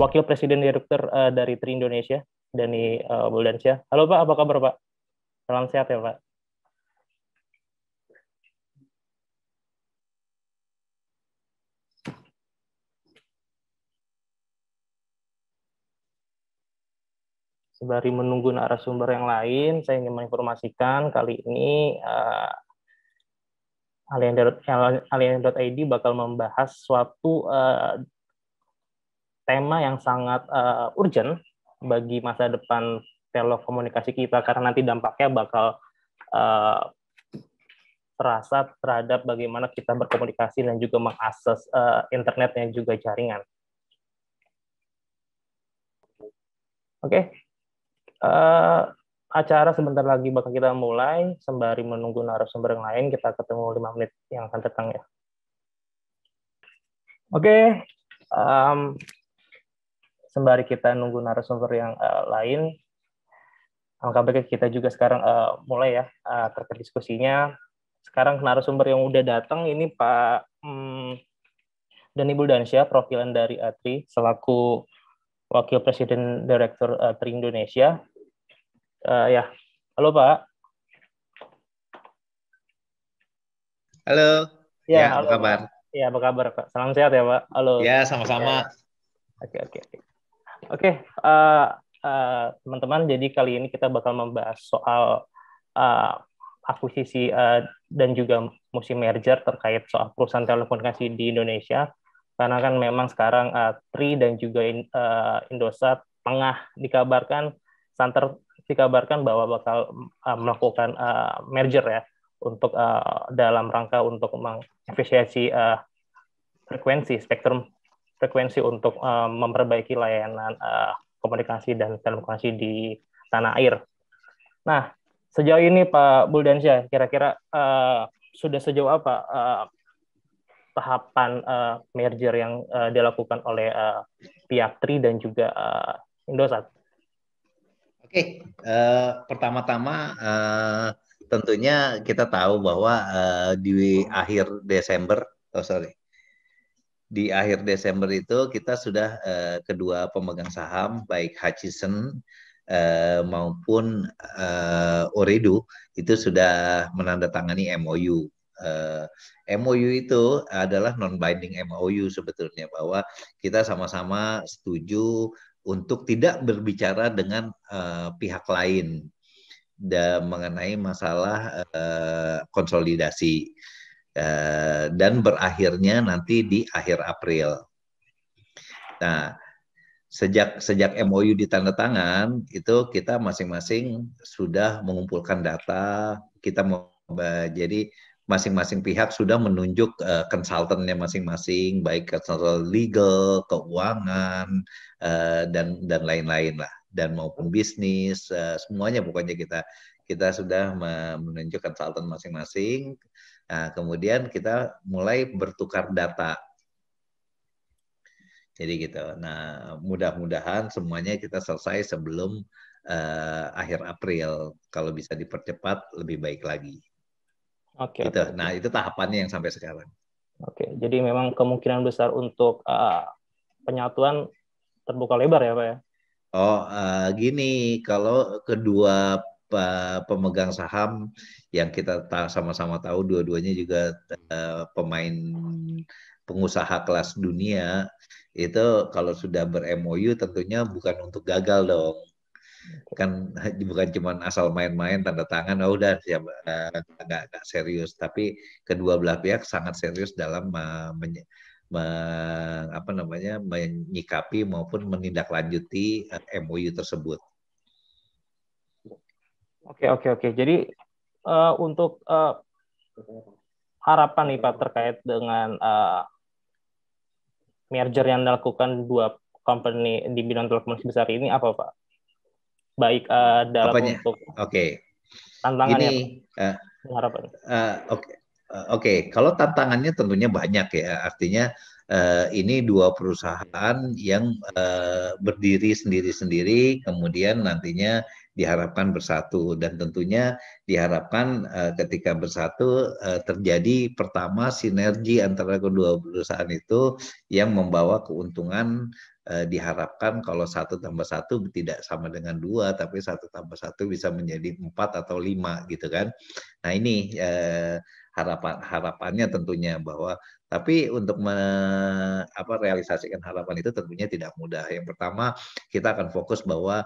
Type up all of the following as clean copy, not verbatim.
Wakil Presiden Direktur dari TRI Indonesia, Dhani Buldansyah. Halo Pak, apa kabar Pak? Salam sehat ya Pak. Sembari menunggu narasumber yang lain, saya ingin menginformasikan kali ini Alien.id bakal membahas suatu tema yang sangat urgent bagi masa depan telekomunikasi kita, karena nanti dampaknya bakal terasa terhadap bagaimana kita berkomunikasi dan juga mengakses internet dan juga jaringan. Oke. Acara sebentar lagi bakal kita mulai, sembari menunggu narasumber yang lain, kita ketemu 5 menit yang akan datang ya. Oke, sembari kita nunggu narasumber yang lain, alangkah baiknya kita juga sekarang mulai ya terkait diskusinya. Sekarang narasumber yang udah datang ini Pak Dhani Buldansyah, perwakilan dari TRI, selaku Wakil Presiden Direktur TRI Indonesia. Ya, halo Pak. Halo. Ya, halo, apa kabar? Ya, apa kabar Pak? Salam sehat ya Pak. Halo. Ya, sama-sama. Oke, teman-teman. Jadi kali ini kita bakal membahas soal akuisisi dan juga musim merger terkait soal perusahaan telekomunikasi di Indonesia. Karena kan memang sekarang TRI dan juga Indosat tengah dikabarkan bahwa bakal melakukan merger ya, untuk dalam rangka untuk mengefisiensi spektrum frekuensi untuk memperbaiki layanan komunikasi dan telekomunikasi di tanah air. Nah, sejauh ini Pak Buldansyah, kira-kira sudah sejauh apa tahapan merger yang dilakukan oleh pihak TRI dan juga Indosat? Oke, pertama-tama tentunya kita tahu bahwa di akhir Desember itu kita sudah kedua pemegang saham baik Hutchison maupun Ooredoo itu sudah menandatangani MOU. MOU itu adalah non-binding MOU sebetulnya, bahwa kita sama-sama setuju untuk tidak berbicara dengan pihak lain mengenai masalah konsolidasi dan berakhirnya nanti di akhir April. Nah, sejak MOU ditandatangan itu kita masing-masing sudah mengumpulkan data, jadi masing-masing pihak sudah menunjuk konsultannya masing-masing, baik konsultan legal, keuangan, dan lain-lain lah, dan maupun bisnis, semuanya pokoknya kita sudah menunjuk konsultan masing-masing. Nah, kemudian kita mulai bertukar data. Jadi gitu. Nah, mudah-mudahan semuanya kita selesai sebelum akhir April. Kalau bisa dipercepat lebih baik lagi. Oke. Nah, itu tahapannya yang sampai sekarang. Oke, jadi memang kemungkinan besar untuk penyatuan terbuka lebar ya Pak ya? Gini, kalau kedua pemegang saham yang kita sama-sama tahu dua-duanya juga pemain pengusaha kelas dunia, itu kalau sudah ber-MOU tentunya bukan untuk gagal dong. Kan bukan cuma asal main-main tanda tangan udah nggak serius, tapi kedua belah pihak sangat serius dalam menyikapi maupun menindaklanjuti MOU tersebut. Oke. Jadi untuk harapan nih Pak terkait dengan merger yang dilakukan dua company di bidang telekomunikasi besar ini apa Pak? Baik dalam untuk tantangannya, harapan. Oke. Kalau tantangannya tentunya banyak ya. Artinya ini dua perusahaan yang berdiri sendiri-sendiri, kemudian nantinya diharapkan bersatu, dan tentunya diharapkan ketika bersatu terjadi pertama sinergi antara kedua perusahaan itu yang membawa keuntungan. Diharapkan kalau 1+1 tidak sama dengan 2, tapi 1+1 bisa menjadi 4 atau 5 gitu kan. Nah ini harapannya tentunya bahwa, tapi untuk realisasikan harapan itu tentunya tidak mudah. Yang pertama kita akan fokus bahwa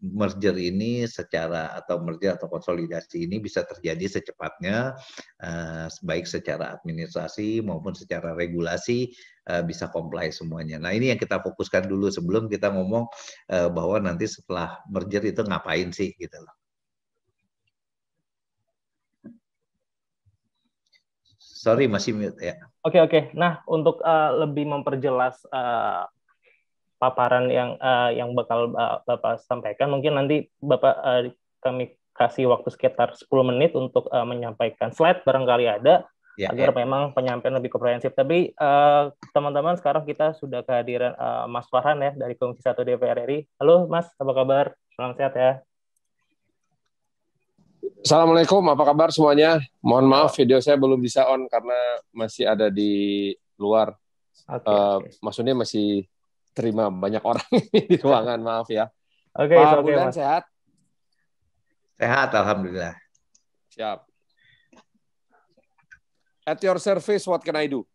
merger ini merger atau konsolidasi ini bisa terjadi secepatnya, baik secara administrasi maupun secara regulasi bisa comply semuanya. Nah ini yang kita fokuskan dulu sebelum kita ngomong bahwa nanti setelah merger itu ngapain sih gitu loh. Sorry masih mute ya. Oke. Nah untuk lebih memperjelas paparan yang bakal Bapak sampaikan, mungkin nanti Bapak kami kasih waktu sekitar 10 menit untuk menyampaikan slide barangkali ada, agar memang penyampaian lebih komprehensif. Tapi teman-teman, sekarang kita sudah kehadiran Mas Farhan ya dari Komisi 1 DPR RI. Halo Mas, apa kabar? Salam sehat ya. Assalamualaikum, apa kabar semuanya? Mohon maaf video saya belum bisa on karena masih ada di luar. Maksudnya masih terima banyak orang di ruangan, maaf ya. Pak Bulan sehat? Sehat, alhamdulillah. Siap. At your service, what can I do?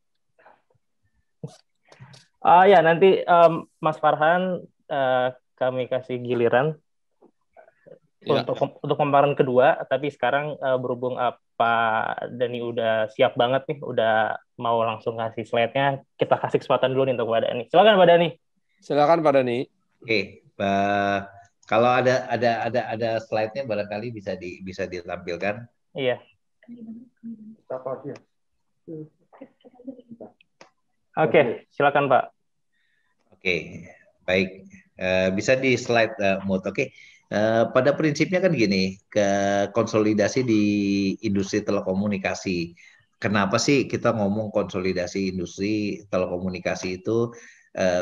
Ya, nanti Mas Farhan kami kasih giliran untuk pemaparan kedua, tapi sekarang berhubung Pak Dhani udah siap banget nih, udah mau langsung kasih slide-nya, kita kasih kesempatan dulu nih untuk Pak Dhani. Silakan Pak Dhani. Silakan Pak Dhani. Oke, kalau ada slide-nya barangkali bisa ditampilkan. Iya. Oke, silakan Pak. Oke, baik. Bisa di slide mode. Oke. Pada prinsipnya kan gini, konsolidasi di industri telekomunikasi. Kenapa sih kita ngomong konsolidasi industri telekomunikasi itu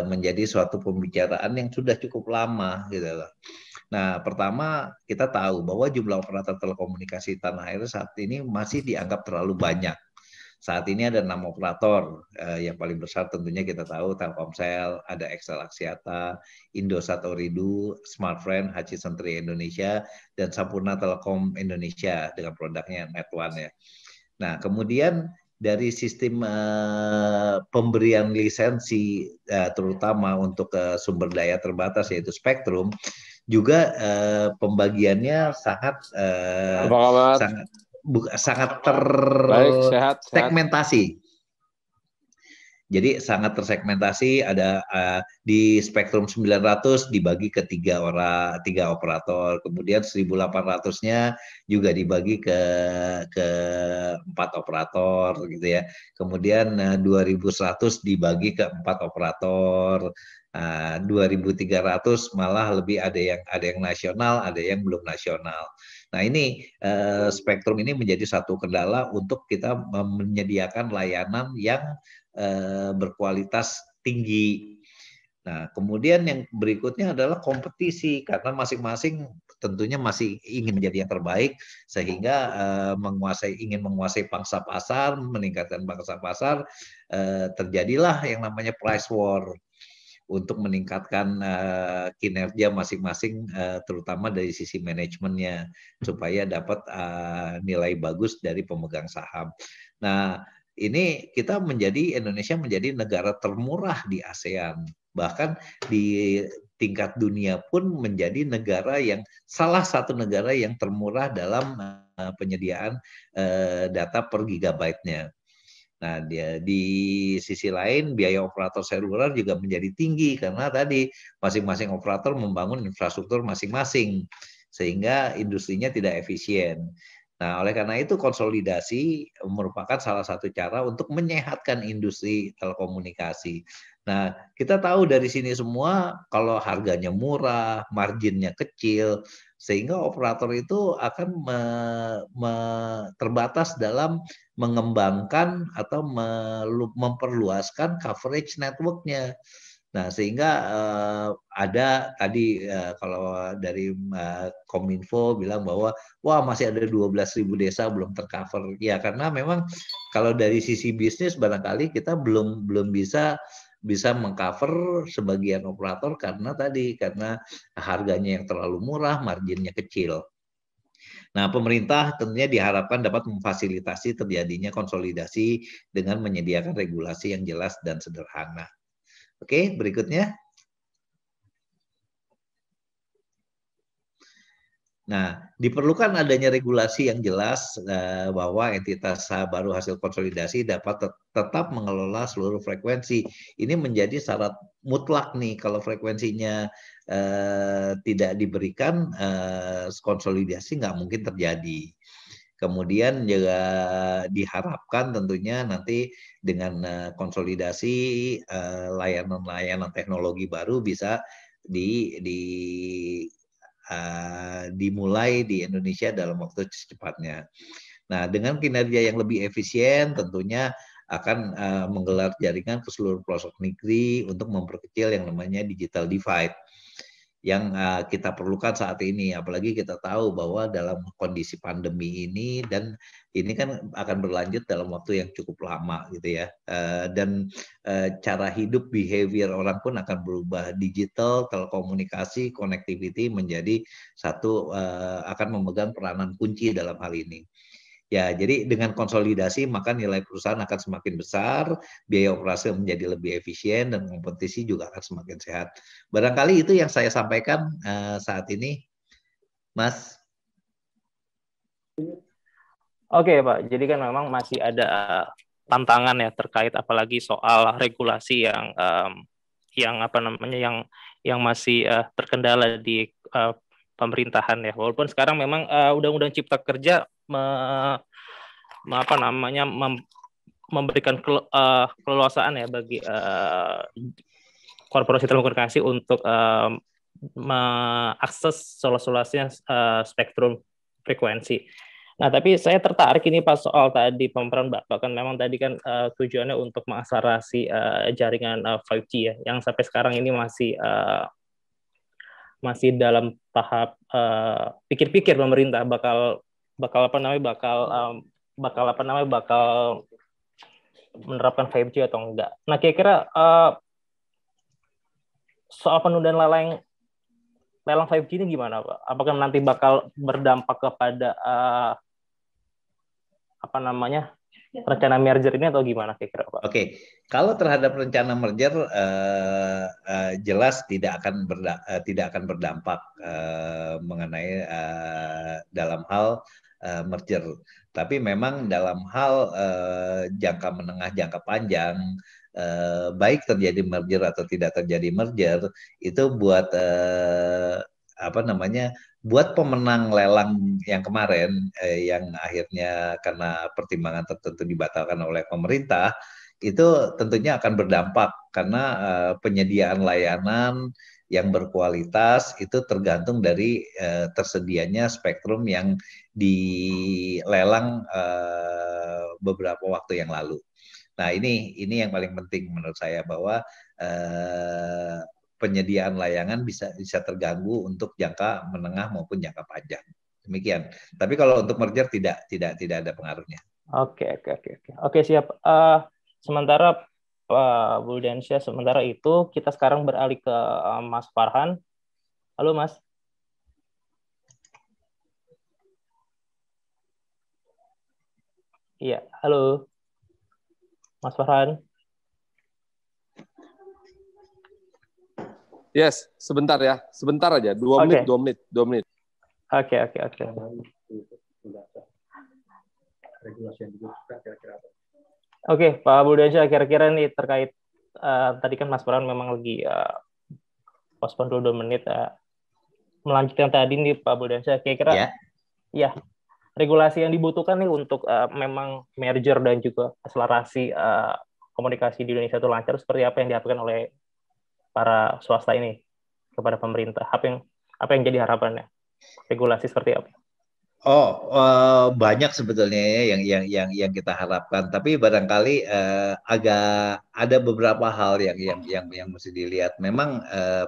menjadi suatu pembicaraan yang sudah cukup lama gitu loh. Nah, pertama kita tahu bahwa jumlah operator telekomunikasi tanah air saat ini masih dianggap terlalu banyak. Saat ini ada 6 operator, yang paling besar tentunya kita tahu Telkomsel, ada XL Axiata, Indosat Ooredoo, Smartfren, Hutchison 3 Indonesia, dan Sampurna Telekom Indonesia dengan produknya Net1 ya. Nah, kemudian dari sistem pemberian lisensi terutama untuk sumber daya terbatas yaitu spektrum juga pembagiannya sangat tersegmentasi. Jadi sangat tersegmentasi, ada di spektrum 900 dibagi ke tiga operator, kemudian 1800-nya juga dibagi ke 4 operator gitu ya. Kemudian 2100 dibagi ke 4 operator. 2.300 malah lebih ada yang nasional, ada yang belum nasional. Nah ini spektrum ini menjadi satu kendala untuk kita menyediakan layanan yang berkualitas tinggi. Nah, kemudian yang berikutnya adalah kompetisi karena masing-masing tentunya masih ingin menjadi yang terbaik sehingga ingin menguasai pangsa pasar, meningkatkan pangsa pasar, terjadilah yang namanya price war untuk meningkatkan kinerja masing-masing, terutama dari sisi manajemennya supaya dapat nilai bagus dari pemegang saham. Nah, ini Indonesia menjadi negara termurah di ASEAN, bahkan di tingkat dunia pun menjadi salah satu negara yang termurah dalam penyediaan data per gigabyte-nya. Nah, di sisi lain biaya operator seluler juga menjadi tinggi karena tadi masing-masing operator membangun infrastruktur masing-masing sehingga industrinya tidak efisien. Nah, oleh karena itu konsolidasi merupakan salah satu cara untuk menyehatkan industri telekomunikasi. Nah, kita tahu dari sini semua kalau harganya murah, marginnya kecil, sehingga operator itu akan terbatas dalam mengembangkan atau memperluaskan coverage network-nya. Nah, sehingga ada tadi kalau dari Kominfo bilang bahwa wah masih ada 12.000 desa belum tercover. Ya karena memang kalau dari sisi bisnis barangkali kita belum bisa mengcover sebagian operator karena harganya yang terlalu murah, marginnya kecil. Nah, pemerintah tentunya diharapkan dapat memfasilitasi terjadinya konsolidasi dengan menyediakan regulasi yang jelas dan sederhana. Oke, berikutnya. Nah, diperlukan adanya regulasi yang jelas bahwa entitas baru hasil konsolidasi dapat tetap mengelola seluruh frekuensi. Ini menjadi syarat mutlak nih, kalau frekuensinya tidak diberikan, konsolidasi nggak mungkin terjadi. Kemudian juga diharapkan tentunya nanti dengan konsolidasi layanan-layanan teknologi baru bisa dimulai di Indonesia dalam waktu secepatnya. Nah, dengan kinerja yang lebih efisien tentunya akan menggelar jaringan ke seluruh pelosok negeri untuk memperkecil yang namanya digital divide yang kita perlukan saat ini. Apalagi kita tahu bahwa dalam kondisi pandemi ini, dan ini kan akan berlanjut dalam waktu yang cukup lama gitu ya. Dan cara hidup, behavior orang pun akan berubah. Digital, telekomunikasi, connectivity menjadi akan memegang peranan kunci dalam hal ini. Ya, jadi dengan konsolidasi maka nilai perusahaan akan semakin besar, biaya operasi menjadi lebih efisien, dan kompetisi juga akan semakin sehat. Barangkali itu yang saya sampaikan saat ini, Mas. Oke, Pak. Jadi kan memang masih ada tantangan ya terkait apalagi soal regulasi yang apa namanya yang masih terkendala di pemerintahan ya. Walaupun sekarang memang Undang-Undang Cipta Kerja memberikan keleluasaan ya bagi korporasi telekomunikasi untuk mengakses seluas-luasnya spektrum frekuensi. Nah, tapi saya tertarik ini Pak soal tadi pemaparan Bapak kan memang tadi kan tujuannya untuk mengakselerasi jaringan 5G ya, yang sampai sekarang ini masih dalam tahap pikir-pikir pemerintah bakal menerapkan 5G atau enggak. Nah, kira-kira soal penundaan lelang 5G ini gimana, Pak? Apakah nanti bakal berdampak kepada rencana merger ini atau gimana kira-kira, Pak? Oke, kalau terhadap rencana merger jelas tidak akan berdampak mengenai dalam hal merger. Tapi memang dalam hal jangka menengah, jangka panjang, baik terjadi merger atau tidak terjadi merger, itu buat buat pemenang lelang yang kemarin yang akhirnya karena pertimbangan tertentu dibatalkan oleh pemerintah, itu tentunya akan berdampak karena penyediaan layanan yang berkualitas itu tergantung dari tersedianya spektrum yang dilelang beberapa waktu yang lalu. Nah, ini yang paling penting menurut saya, bahwa penyediaan layanan bisa terganggu untuk jangka menengah maupun jangka panjang. Demikian. Tapi kalau untuk merger tidak ada pengaruhnya. Oke, siap. Sementara Pak Buldiansyah, sementara itu kita sekarang beralih ke Mas Farhan. Halo, Mas. Iya, halo. Mas Farhan. Yes, sebentar ya. Sebentar aja. 2 menit. Oke. Oke, Pak Buldiansyah, kira-kira nih terkait tadi kan Mas Farhan memang lagi postpone dulu 2 menit. Melanjutkan tadi nih Pak Buldiansyah, kira-kira ya regulasi yang dibutuhkan nih untuk memang merger dan juga akselerasi komunikasi di Indonesia itu lancar, seperti apa yang diharapkan oleh para swasta ini kepada pemerintah? Apa yang jadi harapannya? Regulasi seperti apa? Banyak sebetulnya ya yang kita harapkan, tapi barangkali agak ada beberapa hal yang mesti dilihat. Memang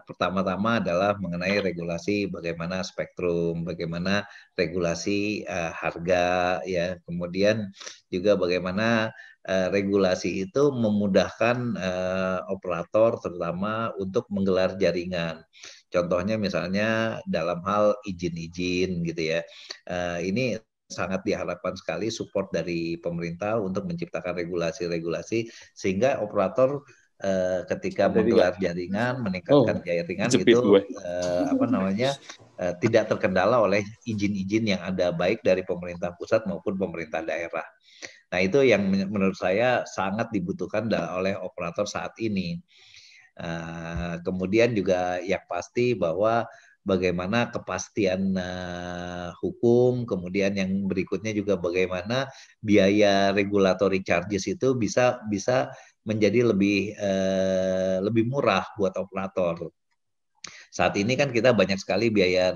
pertama-tama adalah mengenai regulasi, bagaimana spektrum, bagaimana regulasi harga, ya, kemudian juga bagaimana regulasi itu memudahkan operator terutama untuk menggelar jaringan. Contohnya misalnya dalam hal izin-izin gitu ya. Ini sangat diharapkan sekali support dari pemerintah untuk menciptakan regulasi-regulasi sehingga operator ketika menggelar jaringan, meningkatkan jaringan itu tidak terkendala oleh izin-izin yang ada baik dari pemerintah pusat maupun pemerintah daerah. Nah, itu yang menurut saya sangat dibutuhkan oleh operator saat ini. Kemudian juga yang pasti bahwa bagaimana kepastian hukum, kemudian yang berikutnya juga bagaimana biaya regulatory charges itu bisa menjadi lebih murah buat operator. Saat ini kan kita banyak sekali biaya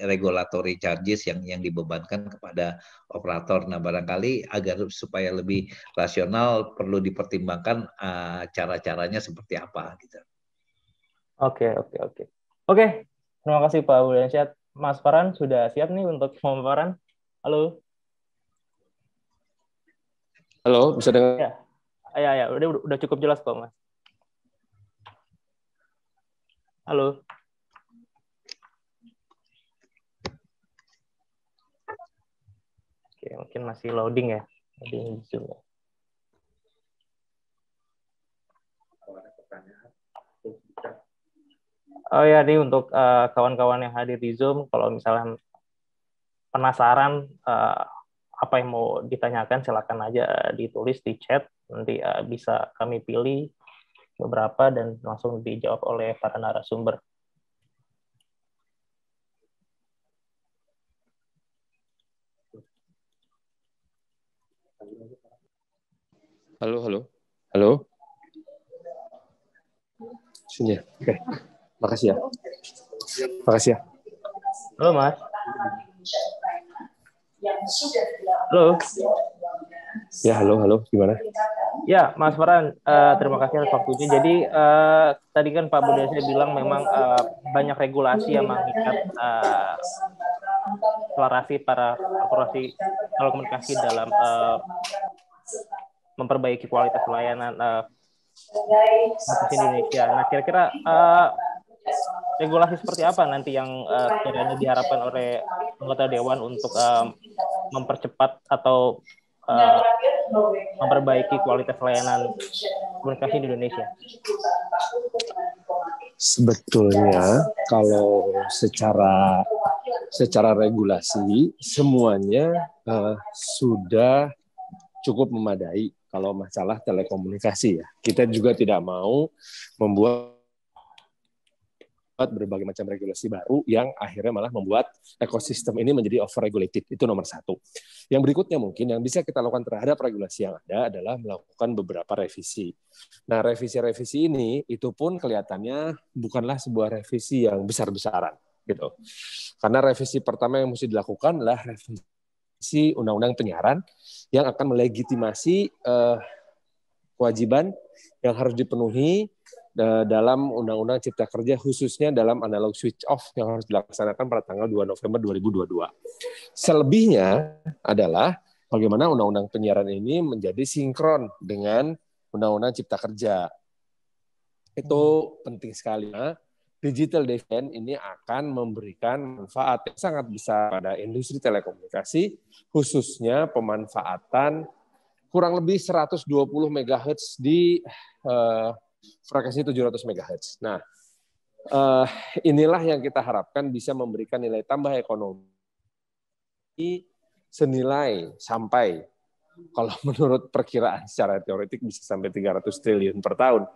regulatory charges yang dibebankan kepada operator. Nah, barangkali agar supaya lebih rasional perlu dipertimbangkan cara-caranya seperti apa gitu. Oke. Terima kasih Pak Budiansyah. Mas Farhan sudah siap nih untuk pemaparan. Halo. Halo, bisa dengar? Ya, udah cukup jelas kok, Mas. Halo. Oke, mungkin masih loading ya. Loading Zoom. Oh ya, nih untuk kawan-kawan yang hadir di Zoom, kalau misalnya penasaran apa yang mau ditanyakan, silakan aja ditulis di chat, nanti bisa kami pilih beberapa dan langsung dijawab oleh para narasumber. Halo. Sini ya. Oke. Makasih ya. Halo, Mas. Halo. Ya, halo. Gimana? Ya, Mas Farhan, terima kasih atas waktunya. Jadi, tadi kan Pak Budiansyah bilang memang banyak regulasi yang mengikat akselerasi para korporasi telekomunikasi dalam memperbaiki kualitas layanan komunikasi di Indonesia. Nah, kira-kira regulasi seperti apa nanti yang kiranya diharapkan oleh anggota Dewan untuk mempercepat atau memperbaiki kualitas layanan komunikasi di Indonesia? Sebetulnya kalau secara regulasi semuanya sudah cukup memadai kalau masalah telekomunikasi ya. Kita juga tidak mau membuat berbagai macam regulasi baru yang akhirnya malah membuat ekosistem ini menjadi over-regulated. Itu nomor satu. Yang berikutnya mungkin yang bisa kita lakukan terhadap regulasi yang ada adalah melakukan beberapa revisi. Nah, revisi-revisi ini itu pun kelihatannya bukanlah sebuah revisi yang besar-besaran, gitu. Karena revisi pertama yang mesti dilakukan adalah revisi Undang-Undang Penyiaran yang akan melegitimasi kewajiban yang harus dipenuhi dalam Undang-Undang Cipta Kerja, khususnya dalam analog switch off yang harus dilaksanakan pada tanggal 2 November 2022. Selebihnya adalah bagaimana Undang-Undang Penyiaran ini menjadi sinkron dengan Undang-Undang Cipta Kerja. Itu penting sekali. Digital Dividend ini akan memberikan manfaat yang sangat besar pada industri telekomunikasi, khususnya pemanfaatan kurang lebih 120 MHz di frekuensi 700 MHz. Nah, inilah yang kita harapkan bisa memberikan nilai tambah ekonomi senilai sampai, kalau menurut perkiraan secara teoretik bisa sampai 300 triliun per tahun.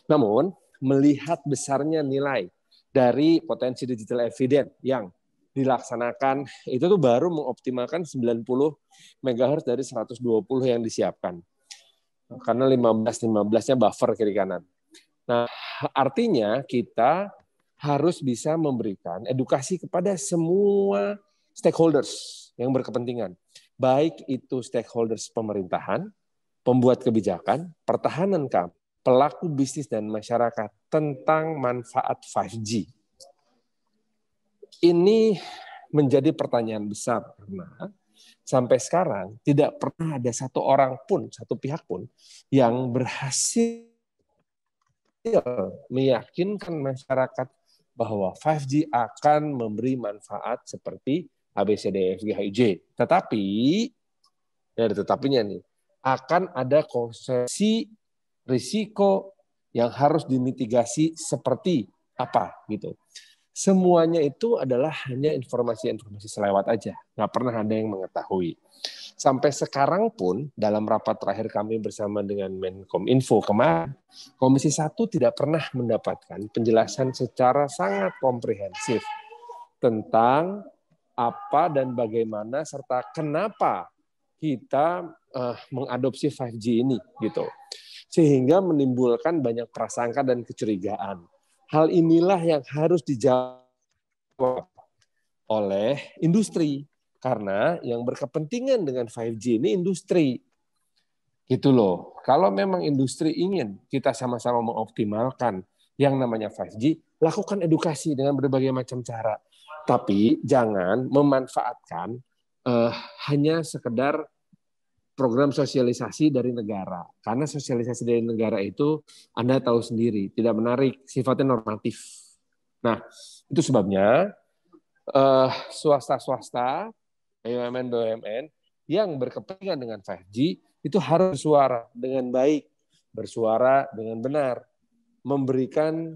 Namun, melihat besarnya nilai dari potensi digital dividend yang dilaksanakan, itu tuh baru mengoptimalkan 90 MHz dari 120 yang disiapkan. Karena 15-15-nya buffer kiri kanan. Nah, artinya kita harus bisa memberikan edukasi kepada semua stakeholders yang berkepentingan. Baik itu stakeholders pemerintahan, pembuat kebijakan, pertahanan keamanan, pelaku bisnis dan masyarakat tentang manfaat 5G. Ini menjadi pertanyaan besar karena sampai sekarang tidak pernah ada satu orang pun, satu pihak pun yang berhasil meyakinkan masyarakat bahwa 5G akan memberi manfaat seperti ABCDEFGHIJ. Tetapi, ya ada tetapinya nih, akan ada konsekuensi risiko yang harus dimitigasi seperti apa gitu. Semuanya itu adalah hanya informasi-informasi selewat aja, nggak pernah ada yang mengetahui. Sampai sekarang pun dalam rapat terakhir kami bersama dengan Menkominfo kemarin, Komisi 1 tidak pernah mendapatkan penjelasan secara sangat komprehensif tentang apa dan bagaimana serta kenapa kita mengadopsi 5G ini gitu. Sehingga menimbulkan banyak prasangka dan kecurigaan. Hal inilah yang harus dijawab oleh industri. Karena yang berkepentingan dengan 5G ini industri. Gitu loh. Kalau memang industri ingin kita sama-sama mengoptimalkan yang namanya 5G, lakukan edukasi dengan berbagai macam cara. Tapi jangan memanfaatkan hanya sekedar program sosialisasi dari negara. Karena sosialisasi dari negara itu Anda tahu sendiri, tidak menarik, sifatnya normatif. Nah, itu sebabnya swasta-swasta, BUMN-BUMN yang berkepentingan dengan 5G itu harus bersuara dengan baik, bersuara dengan benar, memberikan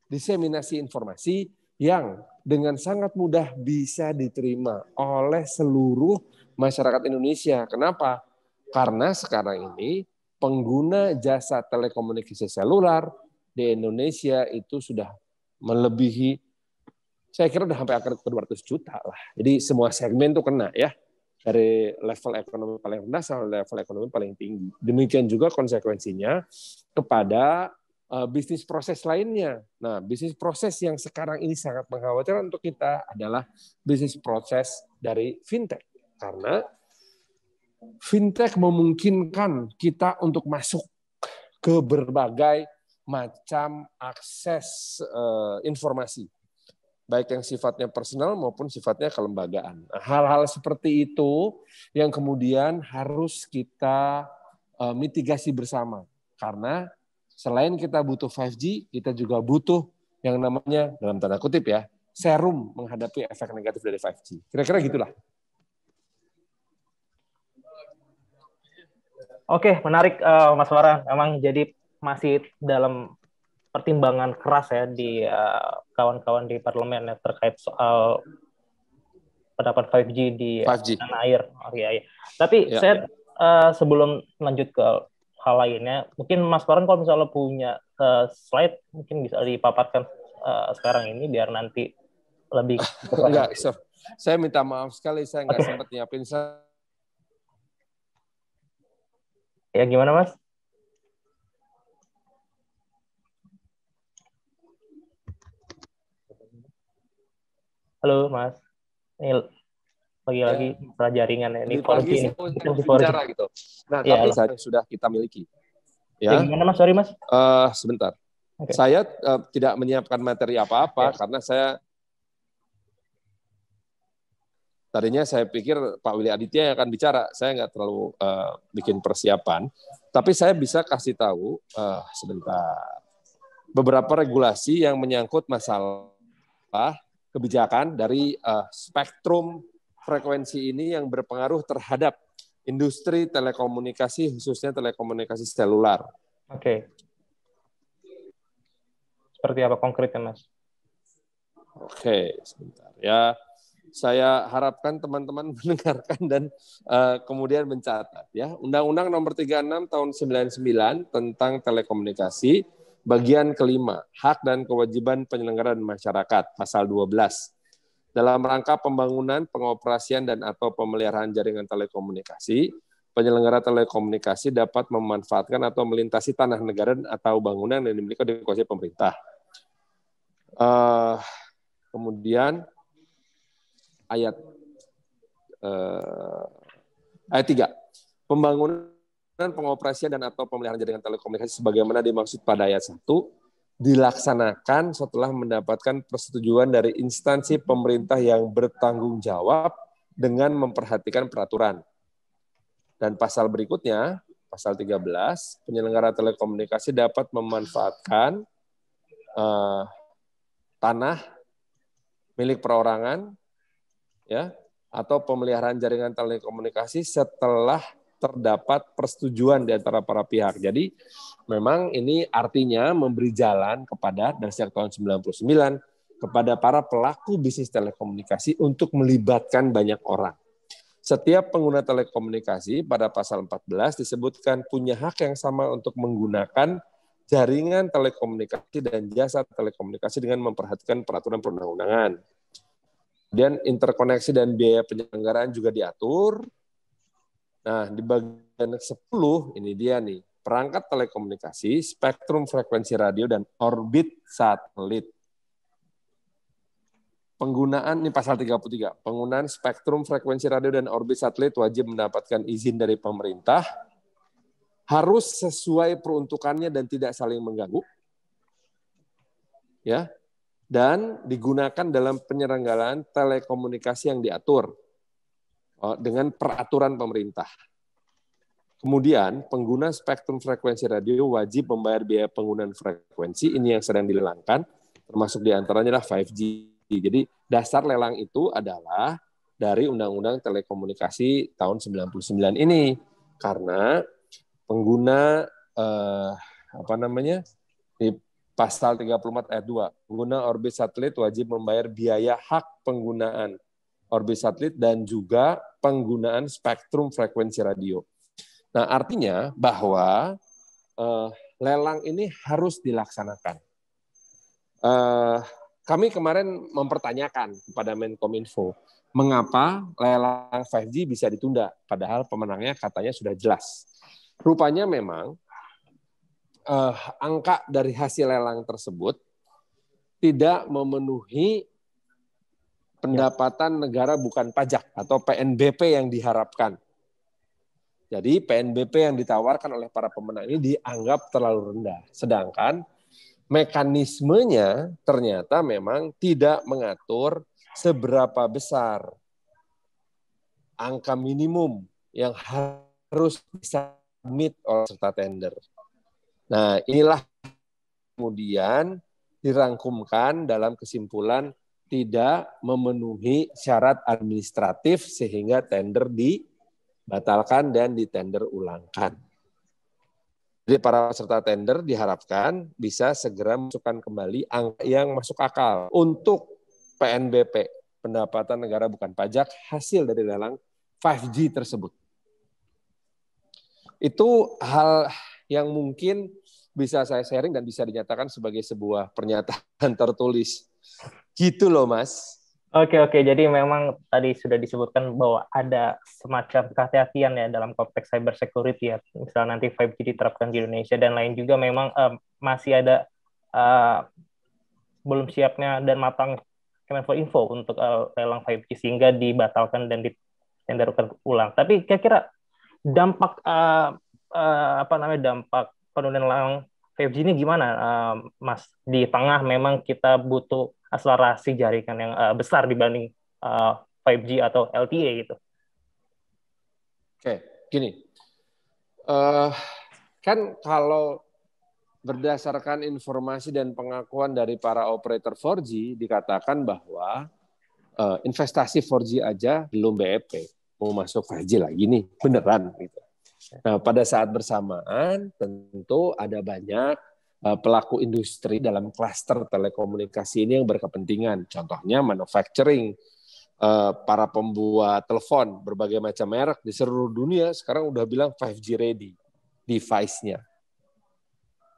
diseminasi informasi yang dengan sangat mudah bisa diterima oleh seluruh masyarakat Indonesia. Kenapa? Karena sekarang ini pengguna jasa telekomunikasi seluler di Indonesia itu sudah melebihi, saya kira udah sampai angka 200 juta lah. Jadi semua segmen itu kena ya. Dari level ekonomi paling rendah sampai level ekonomi paling tinggi. Demikian juga konsekuensinya kepada bisnis proses lainnya. Nah, bisnis proses yang sekarang ini sangat mengkhawatirkan untuk kita adalah bisnis proses dari fintech. Karena fintech memungkinkan kita untuk masuk ke berbagai macam akses informasi. Baik yang sifatnya personal maupun sifatnya kelembagaan. Nah, hal-hal seperti itu yang kemudian harus kita mitigasi bersama. Karena selain kita butuh 5G, kita juga butuh yang namanya, dalam tanda kutip ya, serum menghadapi efek negatif dari 5G. Kira-kira gitulah. Oke, menarik Mas Farhan. Memang jadi masih dalam pertimbangan keras ya di kawan-kawan di parlemen ya, terkait soal pendapat 5G di tanah air. Oh, iya. Tapi saya sebelum lanjut ke hal lainnya, mungkin Mas Farhan kalau misalnya punya slide mungkin bisa dipaparkan sekarang ini biar nanti lebih. Enggak, saya minta maaf sekali, saya nggak sempat nyiapin. Ya gimana Mas? Halo Mas, ini lagi-lagi jaringan ya. Ini 4G ini. Bicara gitu. Nah, ya, tapi saat sudah kita miliki. Ya gimana Mas? Sorry Mas. Sebentar. Okay. Saya tidak menyiapkan materi apa-apa karena tadinya saya pikir Pak Willy Aditya yang akan bicara. Saya nggak terlalu bikin persiapan. Tapi saya bisa kasih tahu sebentar beberapa regulasi yang menyangkut masalah kebijakan dari spektrum frekuensi ini yang berpengaruh terhadap industri telekomunikasi, khususnya telekomunikasi seluler. Oke. Seperti apa konkretnya, Mas? Oke, sebentar ya. Saya harapkan teman-teman mendengarkan dan kemudian mencatat ya. Undang-Undang Nomor 36 Tahun 99 tentang telekomunikasi, bagian kelima, hak dan kewajiban penyelenggaraan masyarakat, pasal 12. Dalam rangka pembangunan, pengoperasian dan atau pemeliharaan jaringan telekomunikasi, penyelenggara telekomunikasi dapat memanfaatkan atau melintasi tanah negara atau bangunan yang dimiliki oleh kuasa pemerintah. Kemudian ayat 3. Pembangunan, pengoperasian dan atau pemeliharaan jaringan telekomunikasi sebagaimana dimaksud pada ayat 1 dilaksanakan setelah mendapatkan persetujuan dari instansi pemerintah yang bertanggung jawab dengan memperhatikan peraturan. Dan pasal berikutnya, pasal 13, penyelenggara telekomunikasi dapat memanfaatkan tanah milik perorangan, ya, atau pemeliharaan jaringan telekomunikasi setelah terdapat persetujuan di antara para pihak. Jadi memang ini artinya memberi jalan kepada dari sejak tahun 99 kepada para pelaku bisnis telekomunikasi untuk melibatkan banyak orang. Setiap pengguna telekomunikasi pada pasal 14 disebutkan punya hak yang sama untuk menggunakan jaringan telekomunikasi dan jasa telekomunikasi dengan memperhatikan peraturan perundang-undangan. Kemudian interkoneksi dan biaya penyelenggaraan juga diatur. Nah, di bagian 10 ini dia nih, perangkat telekomunikasi, spektrum frekuensi radio dan orbit satelit. Penggunaan ini pasal 33, penggunaan spektrum frekuensi radio dan orbit satelit wajib mendapatkan izin dari pemerintah, harus sesuai peruntukannya dan tidak saling mengganggu. Ya. Dan digunakan dalam penyelenggaraan telekomunikasi yang diatur dengan peraturan pemerintah. Kemudian, pengguna spektrum frekuensi radio wajib membayar biaya penggunaan frekuensi, ini yang sedang dilelangkan, termasuk diantaranya adalah 5G. Jadi, dasar lelang itu adalah dari Undang-Undang Telekomunikasi tahun 99 ini. Karena pengguna, di Pasal 34 ayat 2, pengguna orbit satelit wajib membayar biaya hak penggunaan orbit satelit dan juga penggunaan spektrum frekuensi radio. Nah, artinya bahwa lelang ini harus dilaksanakan. Kami kemarin mempertanyakan kepada Menkominfo, mengapa lelang 5G bisa ditunda, padahal pemenangnya katanya sudah jelas. Rupanya memang angka dari hasil lelang tersebut tidak memenuhi pendapatan negara bukan pajak atau PNBP yang diharapkan. Jadi PNBP yang ditawarkan oleh para pemenang ini dianggap terlalu rendah. Sedangkan mekanismenya ternyata memang tidak mengatur seberapa besar angka minimum yang harus disubmit oleh peserta tender. Nah, inilah kemudian dirangkumkan dalam kesimpulan tidak memenuhi syarat administratif sehingga tender dibatalkan dan ditender ulangkan. Jadi para peserta tender diharapkan bisa segera masukkan kembali angka yang masuk akal untuk PNBP, pendapatan negara bukan pajak, hasil dari lelang 5G tersebut. Itu hal yang mungkin bisa saya sharing dan bisa dinyatakan sebagai sebuah pernyataan tertulis. Gitu loh, Mas. Oke. Jadi memang tadi sudah disebutkan bahwa ada semacam kehati-hatian ya dalam konteks cyber security ya. Misalnya nanti 5G diterapkan di Indonesia dan lain juga memang masih ada belum siapnya dan matang Kemenkominfo untuk lelang 5G sehingga dibatalkan dan ditenderkan ulang. Tapi kira-kira dampak dampak penundaan lelang 5G ini gimana, Mas? Di tengah memang kita butuh akselerasi jaringan yang besar dibanding 5G atau LTE gitu. Oke, gini. Kan kalau berdasarkan informasi dan pengakuan dari para operator 4G dikatakan bahwa investasi 4G aja belum BEP, mau masuk 5G lagi nih, beneran gitu. Nah, pada saat bersamaan tentu ada banyak pelaku industri dalam klaster telekomunikasi ini yang berkepentingan. Contohnya manufacturing, para pembuat telepon berbagai macam merek di seluruh dunia sekarang udah bilang 5G ready device-nya.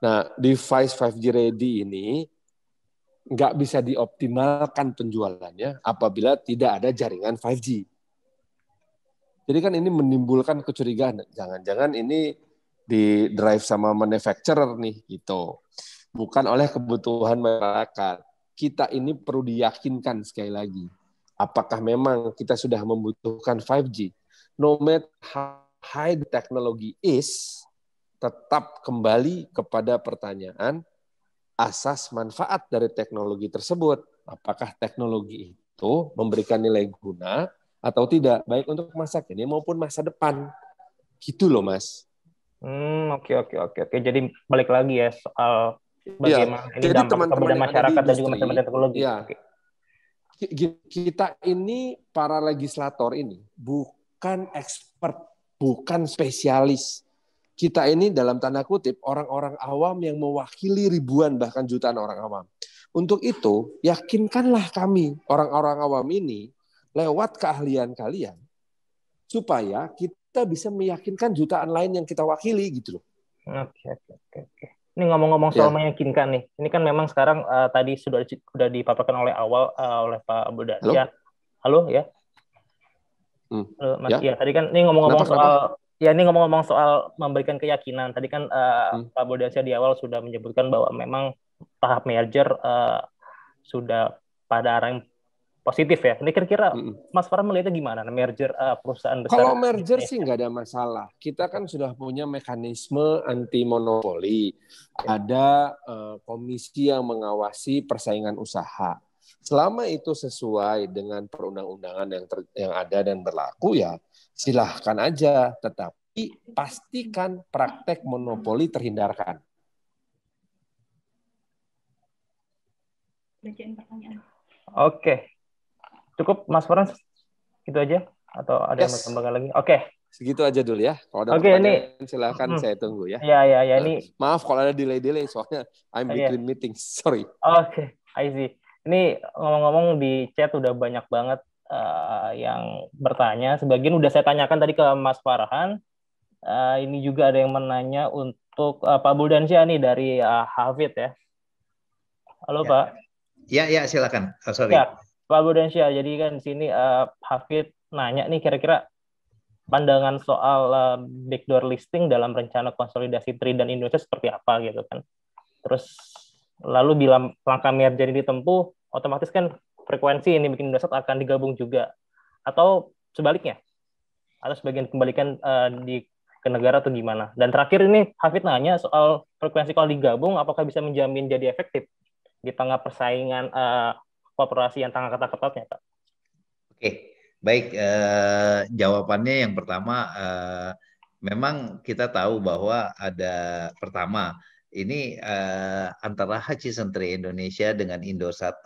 Nah, device 5G ready ini nggak bisa dioptimalkan penjualannya apabila tidak ada jaringan 5G. Jadi kan ini menimbulkan kecurigaan, jangan-jangan ini di drive sama manufacturer nih gitu, bukan oleh kebutuhan masyarakat. kita ini perlu diyakinkan sekali lagi. Apakah memang kita sudah membutuhkan 5G? No matter how high the technology is, tetap kembali kepada pertanyaan asas manfaat dari teknologi tersebut. Apakah teknologi itu memberikan nilai guna atau tidak, baik untuk masa kini maupun masa depan. Gitu loh, Mas. Oke. Jadi balik lagi ya soal Ya, bagaimana ini jadi dampak teman-teman kepada yang ada di masyarakat dan juga industri, masyarakat teknologi. ya, Oke. Kita ini para legislator ini bukan expert, bukan spesialis. Kita ini dalam tanda kutip orang-orang awam yang mewakili ribuan bahkan jutaan orang awam. Untuk itu, yakinkanlah kami orang-orang awam ini lewat keahlian kalian supaya kita bisa meyakinkan jutaan lain yang kita wakili gitu loh. Oke. Ini ngomong-ngomong soal meyakinkan nih. Ini kan memang sekarang tadi sudah dipaparkan oleh Pak Budansyah. Halo ya. Halo, Mas. Ya, tadi kan ini ngomong-ngomong soal ini ngomong-ngomong soal memberikan keyakinan. Tadi kan Pak Budansyah di awal sudah menyebutkan bahwa memang tahap merger sudah pada arah yang positif ya. Ini kira-kira Mas Farhan melihatnya gimana? Merger perusahaan besar. Kalau merger sih nggak ada masalah. Kita kan sudah punya mekanisme anti monopoli. Ada komisi yang mengawasi persaingan usaha. Selama itu sesuai dengan perundang-undangan yang ada dan berlaku, ya silahkan aja. Tetapi pastikan praktek monopoli terhindarkan. Bacain pertanyaan. Oke. Cukup, Mas Farhan? Gitu aja? Atau ada yang mau tambahkan lagi? Oke. Segitu aja dulu ya. Kalau ada pertanyaan, silakan saya tunggu ya. Ya. Ini maaf kalau ada delay, soalnya I'm between meetings. Sorry. Oke, I see. Ini ngomong-ngomong di chat udah banyak banget yang bertanya. Sebagian udah saya tanyakan tadi ke Mas Farhan. Ini juga ada yang menanya untuk Pak Budansyah nih dari Hafid ya. Halo, Pak. Ya, silakan. Sorry. Ya, Pak Budansyah. Jadi kan di sini Hafid nanya nih kira-kira pandangan soal backdoor listing dalam rencana konsolidasi TRI dan Indonesia seperti apa gitu kan. Terus lalu bila langkah merger ditempuh, otomatis kan frekuensi ini bikin Indosat akan digabung juga. Atau sebaliknya? Atau sebagian dikembalikan ke negara atau gimana? Dan terakhir ini Hafid nanya soal frekuensi kalau digabung, apakah bisa menjamin jadi efektif di tengah persaingan kooperasi yang tengah ketat-ketatnya, Pak? Oke, baik. Jawabannya yang pertama, memang kita tahu bahwa ada pertama, ini antara Hutchison Tri Indonesia dengan Indosat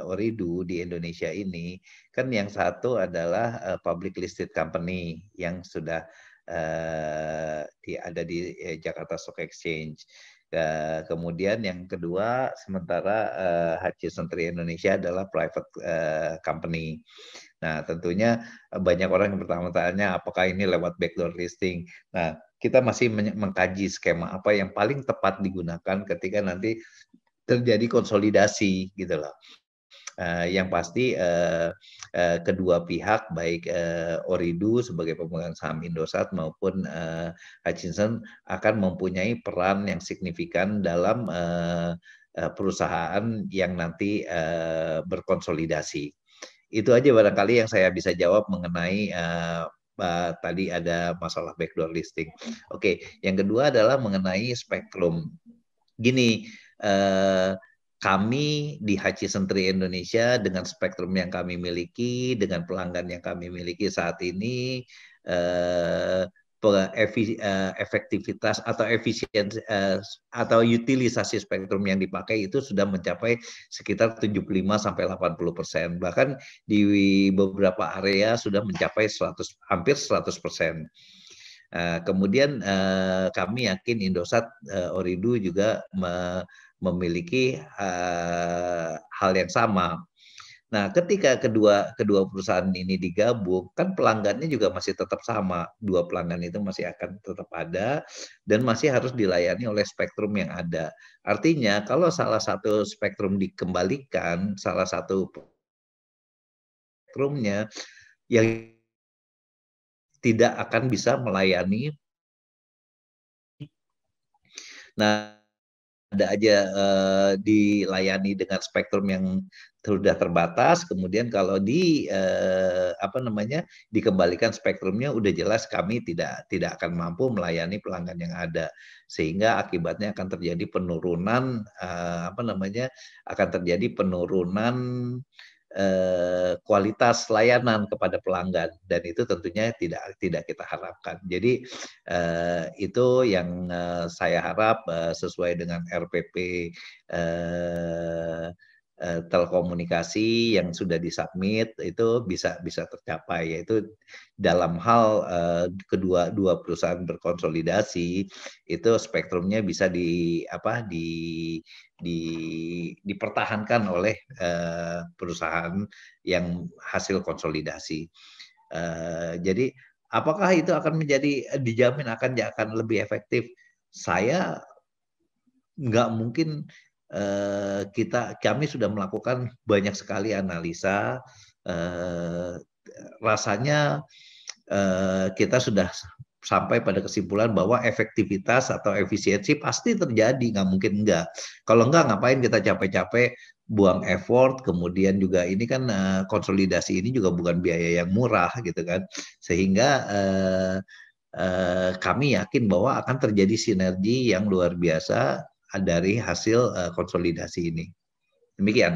Ooredoo di Indonesia ini, kan yang satu adalah public listed company yang sudah ada di Jakarta Stock Exchange. Kemudian yang kedua, sementara Hutchison Tri Indonesia adalah private company. Nah, tentunya banyak orang yang bertanya-tanya apakah ini lewat backdoor listing. Nah, kita masih mengkaji skema apa yang paling tepat digunakan ketika nanti terjadi konsolidasi gitu loh. Yang pasti kedua pihak baik Ooredoo sebagai pemegang saham Indosat maupun Hutchison akan mempunyai peran yang signifikan dalam perusahaan yang nanti berkonsolidasi. Itu aja barangkali yang saya bisa jawab mengenai tadi ada masalah backdoor listing. Oke, yang kedua adalah mengenai spektrum. Gini, kami di Hutchison Tri Indonesia dengan spektrum yang kami miliki, dengan pelanggan yang kami miliki saat ini, efektivitas atau efisiensi atau utilisasi spektrum yang dipakai itu sudah mencapai sekitar 75-80%. Bahkan di beberapa area sudah mencapai hampir 100%. Kemudian kami yakin Indosat Ooredoo juga memiliki hal yang sama. Nah, ketika kedua perusahaan ini digabung, kan pelanggannya juga masih tetap sama. Dua pelanggan itu masih akan tetap ada dan masih harus dilayani oleh spektrum yang ada. Artinya, kalau salah satu spektrum dikembalikan, salah satu spektrumnya yang tidak akan bisa melayani. Nah, ada aja dilayani dengan spektrum yang sudah terbatas. Kemudian kalau dikembalikan spektrumnya, udah jelas kami tidak akan mampu melayani pelanggan yang ada, sehingga akibatnya akan terjadi penurunan kualitas layanan kepada pelanggan, dan itu tentunya tidak kita harapkan. Jadi itu yang saya harap sesuai dengan RPP telekomunikasi yang sudah disubmit itu bisa tercapai, yaitu dalam hal dua perusahaan berkonsolidasi itu spektrumnya bisa dipertahankan oleh perusahaan yang hasil konsolidasi. Jadi apakah itu akan dijamin akan lebih efektif? Saya nggak mungkin. Kami sudah melakukan banyak sekali analisa, rasanya kita sudah sampai pada kesimpulan bahwa efektivitas atau efisiensi pasti terjadi, nggak mungkin enggak. Kalau enggak, ngapain kita capek-capek buang effort, kemudian juga ini kan konsolidasi ini juga bukan biaya yang murah gitu kan, sehingga kami yakin bahwa akan terjadi sinergi yang luar biasa dari hasil konsolidasi ini. Demikian.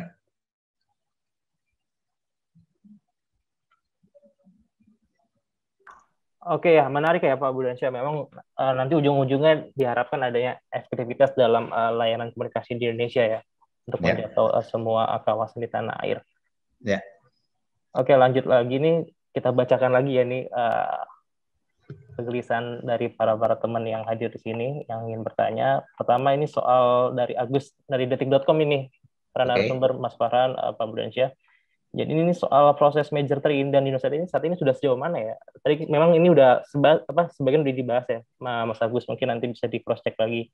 Oke ya, menarik ya Pak Budiansyah. Memang nanti ujung-ujungnya diharapkan adanya efektivitas dalam layanan komunikasi di Indonesia ya, untuk menjangkau semua kawasan di tanah air. Ya. Oke, lanjut lagi nih, kita bacakan lagi ya nih kegelisahan dari para teman yang hadir di sini yang ingin bertanya. Pertama ini soal dari Agus dari detik.com ini, para narasumber Mas Farhan, Pak Budiansyah. Jadi ini soal proses merger terindah di Indonesia ini saat ini sudah sejauh mana ya? Tadi memang ini udah sebagian udah dibahas ya, Mas Agus, mungkin nanti bisa di cross check lagi.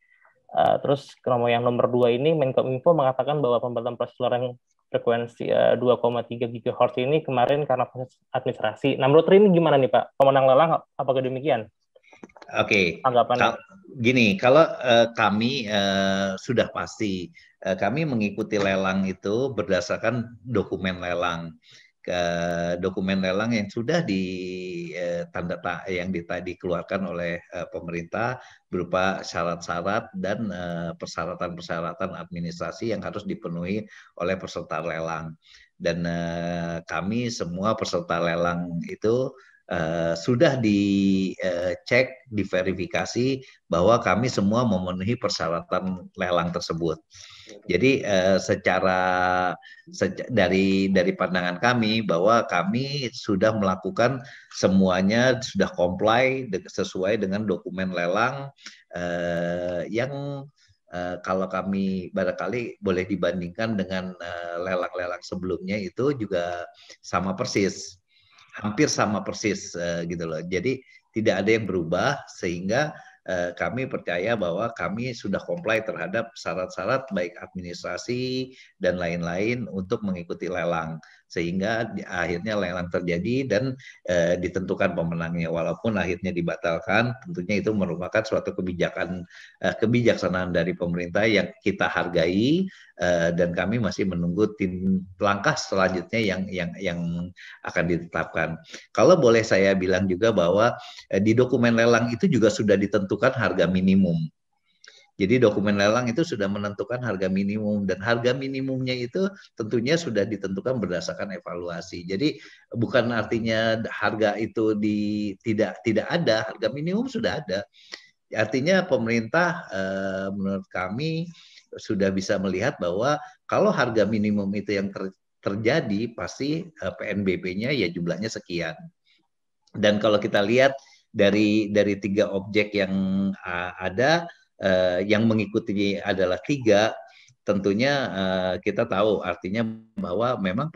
Terus kalau yang nomor 2 ini, Menkominfo mengatakan bahwa pembatasan proses luaran frekuensi 2,3 GHz ini kemarin karena proses administrasi. Nah, menurut ini gimana nih Pak? Pemenang lelang apakah demikian? Oke. Tanggapannya. Gini, kalau kami sudah pasti kami mengikuti lelang itu berdasarkan dokumen lelang. Dokumen lelang yang sudah dikeluarkan oleh pemerintah berupa syarat-syarat dan persyaratan-persyaratan administrasi yang harus dipenuhi oleh peserta lelang. Dan kami semua peserta lelang itu sudah dicek, diverifikasi bahwa kami semua memenuhi persyaratan lelang tersebut. Jadi dari pandangan kami bahwa kami sudah melakukan semuanya, sudah comply sesuai dengan dokumen lelang yang kalau kami barangkali boleh dibandingkan dengan lelang-lelang sebelumnya itu juga sama persis, hampir sama persis gitu loh. Jadi tidak ada yang berubah, sehingga kami percaya bahwa kami sudah comply terhadap syarat-syarat baik administrasi dan lain-lain untuk mengikuti lelang, sehingga akhirnya lelang terjadi dan ditentukan pemenangnya. Walaupun akhirnya dibatalkan, tentunya itu merupakan suatu kebijaksanaan dari pemerintah yang kita hargai, dan kami masih menunggu langkah selanjutnya yang akan ditetapkan. Kalau boleh saya bilang juga bahwa di dokumen lelang itu juga sudah ditentukan harga minimum. Jadi dokumen lelang itu sudah menentukan harga minimum, dan harga minimumnya itu tentunya sudah ditentukan berdasarkan evaluasi. Jadi bukan artinya harga itu tidak ada, harga minimum sudah ada. Artinya pemerintah menurut kami sudah bisa melihat bahwa kalau harga minimum itu yang terjadi, pasti PNBP-nya ya jumlahnya sekian. Dan kalau kita lihat dari 3 objek yang ada, yang mengikuti adalah 3, tentunya kita tahu artinya bahwa memang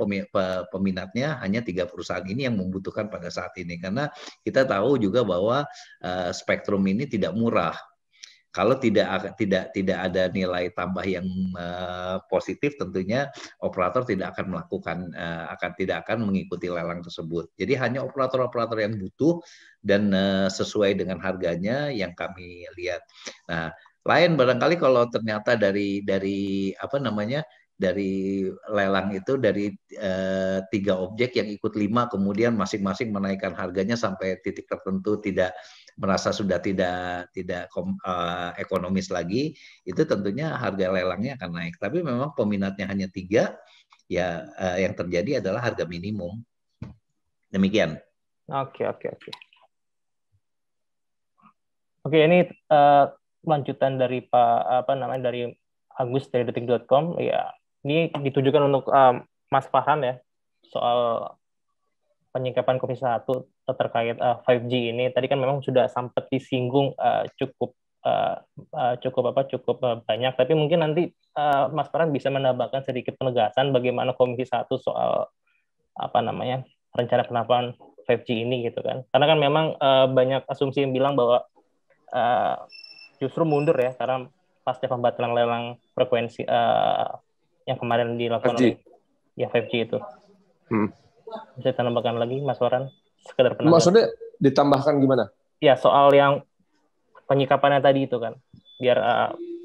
peminatnya hanya 3 perusahaan ini yang membutuhkan pada saat ini, karena kita tahu juga bahwa spektrum ini tidak murah. Kalau tidak ada nilai tambah yang positif, tentunya operator tidak akan mengikuti lelang tersebut. Jadi hanya operator-operator yang butuh dan sesuai dengan harganya yang kami lihat. Nah, Lain barangkali kalau ternyata dari apa namanya, dari lelang itu dari 3 objek yang ikut 5, kemudian masing-masing menaikkan harganya sampai titik tertentu, tidak merasa sudah tidak ekonomis lagi, itu tentunya harga lelangnya akan naik. Tapi memang peminatnya hanya 3, ya yang terjadi adalah harga minimum. Demikian. Oke. Oke, ini lanjutan dari dari Agus dari detik.com. Ya, ini ditujukan untuk Mas Farhan ya, soal penyikapan Komisi 1 terkait 5G ini. Tadi kan memang sudah sempat disinggung cukup banyak, tapi mungkin nanti Mas Farhan bisa menambahkan sedikit penegasan bagaimana Komisi 1 soal rencana penerapan 5G ini gitu kan. Karena kan memang banyak asumsi yang bilang bahwa justru mundur ya, karena pasca pembatalan lelang frekuensi yang kemarin dilakukan 5G. oleh 5G itu. Bisa ditambahkan lagi, Mas Farhan? Sekedar penambahkan. Maksudnya ditambahkan gimana? Ya, soal yang penyikapannya tadi itu kan, biar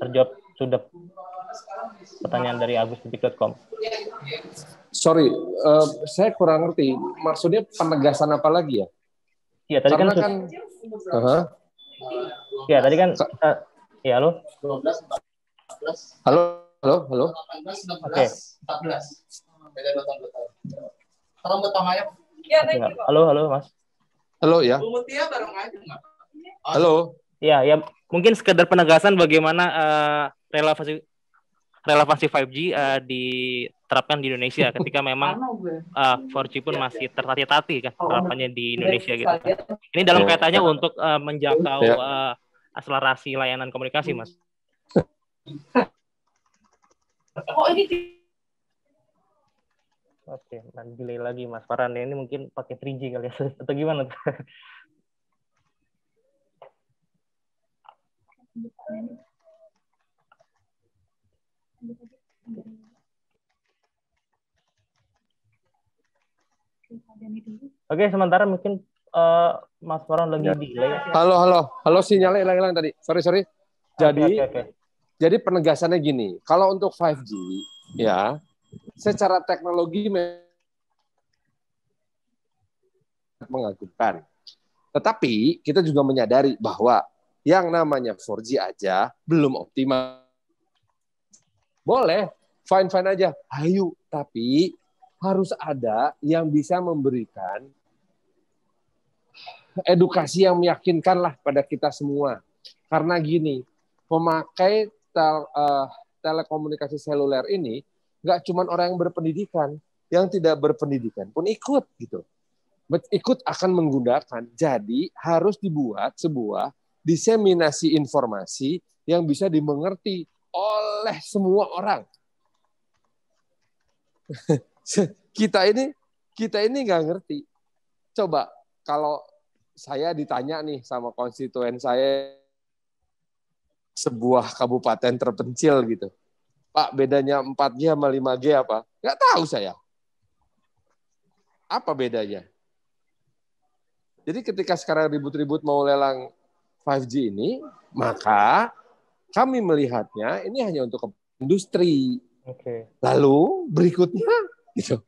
terjawab sudah pertanyaan dari agus.com. Sorry, saya kurang ngerti. Maksudnya penegasan apa lagi ya? Ya, tadi karena kan ya, tadi kan ya, halo. Halo. Oke. Halo, Mas. Halo ya. Halo. Ya, mungkin sekedar penegasan bagaimana relevansi 5G diterapkan di Indonesia ketika memang 4G pun masih tertati-tati kan penerapannya di Indonesia gitu kan. Ini dalam kaitannya untuk menjangkau akselerasi layanan komunikasi, Mas. Oke, delay lagi Mas Farhan. Ini mungkin pakai 3G kali ya, atau gimana? Oke, sementara mungkin Mas Farhan lagi delay. Halo, sinyalnya hilang tadi. Sorry. Jadi penegasannya gini, kalau untuk 5G ya, secara teknologi mengagumkan. Tetapi kita juga menyadari bahwa yang namanya 4G aja belum optimal. Boleh, fine aja. Ayo, tapi harus ada yang bisa memberikan edukasi yang meyakinkan lah pada kita semua. Karena gini, pemakai telekomunikasi seluler ini nggak cuma orang yang berpendidikan, yang tidak berpendidikan pun ikut gitu. Ikut akan menggunakan. Jadi harus dibuat sebuah diseminasi informasi yang bisa dimengerti oleh semua orang. Kita ini nggak ngerti. Coba kalau saya ditanya nih sama konstituen saya sebuah kabupaten terpencil gitu, Pak, bedanya 4G sama 5G apa? Nggak tahu saya. Apa bedanya? Jadi ketika sekarang ribut-ribut mau lelang 5G ini, maka kami melihatnya ini hanya untuk industri. Oke. Lalu berikutnya, gitu.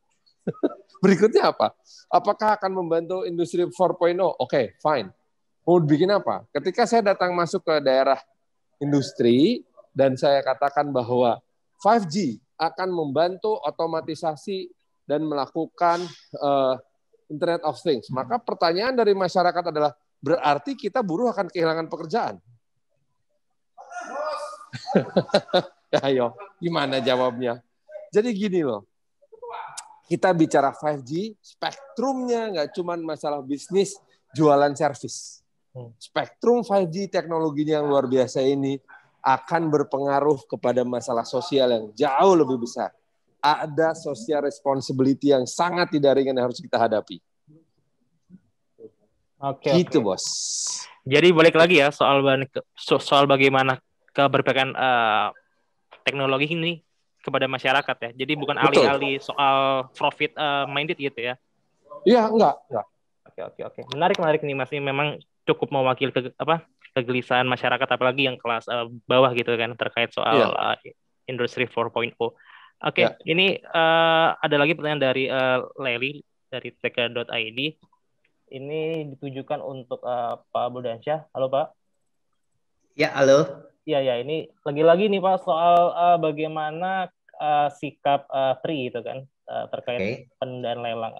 Berikutnya apa? Apakah akan membantu industri 4.0? Oke, fine. Mau bikin apa? Ketika saya datang masuk ke daerah industri dan saya katakan bahwa 5G akan membantu otomatisasi dan melakukan Internet of Things. Maka pertanyaan dari masyarakat adalah, berarti kita buruh akan kehilangan pekerjaan. Ayo, gimana jawabnya? Jadi gini loh, kita bicara 5G, spektrumnya nggak cuma masalah bisnis, jualan servis. Spektrum 5G teknologinya yang luar biasa ini akan berpengaruh kepada masalah sosial yang jauh lebih besar. Ada social responsibility yang sangat tidak ringan yang harus kita hadapi. Gitu, Bos. Jadi balik lagi ya soal bagaimana keberpihakan teknologi ini kepada masyarakat ya. Jadi bukan alih-alih soal profit minded gitu ya. Iya, enggak. Oke. Menarik nih Mas. Ini memang cukup mewakili kegelisahan masyarakat, apalagi yang kelas bawah gitu kan, terkait soal Industri 4.0. Oke, ini ada lagi pertanyaan dari Lely dari tk.id. Ini ditujukan untuk Pak Burdiansyah. Halo Pak. Ya, halo. Ya, ini lagi-lagi nih Pak soal bagaimana sikap TRI itu kan terkait penundaan lelang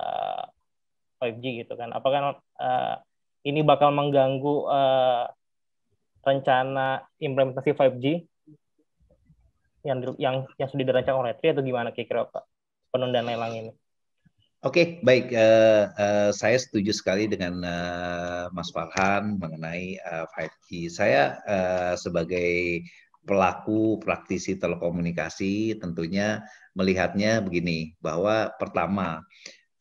5G gitu kan. Apakah ini bakal mengganggu rencana implementasi 5G yang sudah dirancang oleh TRI, atau gimana kira-kira Pak penundaan lelang ini? Oke, baik. Saya setuju sekali dengan Mas Farhan mengenai 5G. Saya sebagai pelaku praktisi telekomunikasi tentunya melihatnya begini, bahwa pertama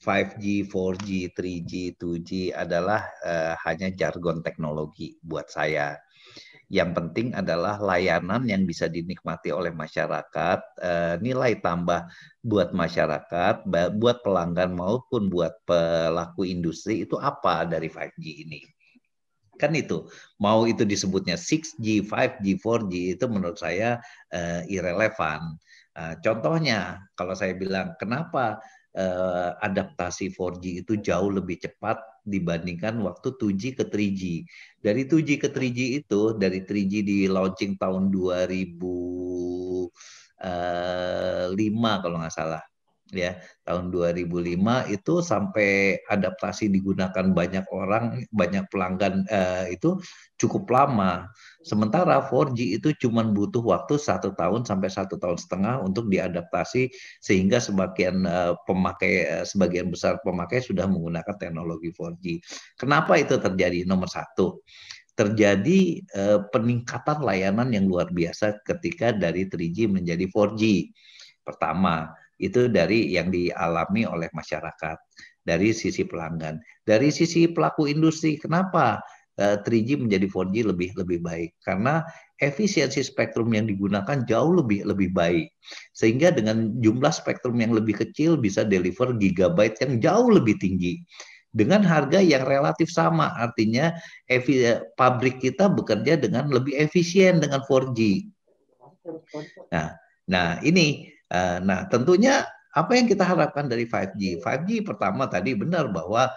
5G, 4G, 3G, 2G adalah hanya jargon teknologi buat saya. Yang penting adalah layanan yang bisa dinikmati oleh masyarakat, nilai tambah buat masyarakat, buat pelanggan maupun buat pelaku industri itu apa dari 5G ini. Kan itu, mau itu disebutnya 6G, 5G, 4G itu menurut saya irrelevan. Contohnya, kalau saya bilang kenapa adaptasi 4G itu jauh lebih cepat dibandingkan waktu 2G ke 3G. Dari 2G ke 3G itu, dari 3G di launching tahun 2005 kalau nggak salah. Ya, tahun 2005 itu sampai adaptasi digunakan banyak orang, banyak pelanggan itu cukup lama. Sementara 4G itu cuma butuh waktu 1 tahun sampai 1,5 tahun untuk diadaptasi, sehingga sebagian sebagian besar pemakai sudah menggunakan teknologi 4G. Kenapa itu terjadi? Nomor satu, terjadi peningkatan layanan yang luar biasa ketika dari 3G menjadi 4G. Pertama, itu dari yang dialami oleh masyarakat, dari sisi pelanggan. Dari sisi pelaku industri, kenapa 3G menjadi 4G lebih baik? Karena efisiensi spektrum yang digunakan jauh lebih baik. Sehingga dengan jumlah spektrum yang lebih kecil bisa deliver gigabyte yang jauh lebih tinggi. Dengan harga yang relatif sama, artinya pabrik kita bekerja dengan lebih efisien dengan 4G. Nah ini. Nah, tentunya apa yang kita harapkan dari 5G? 5G pertama tadi benar bahwa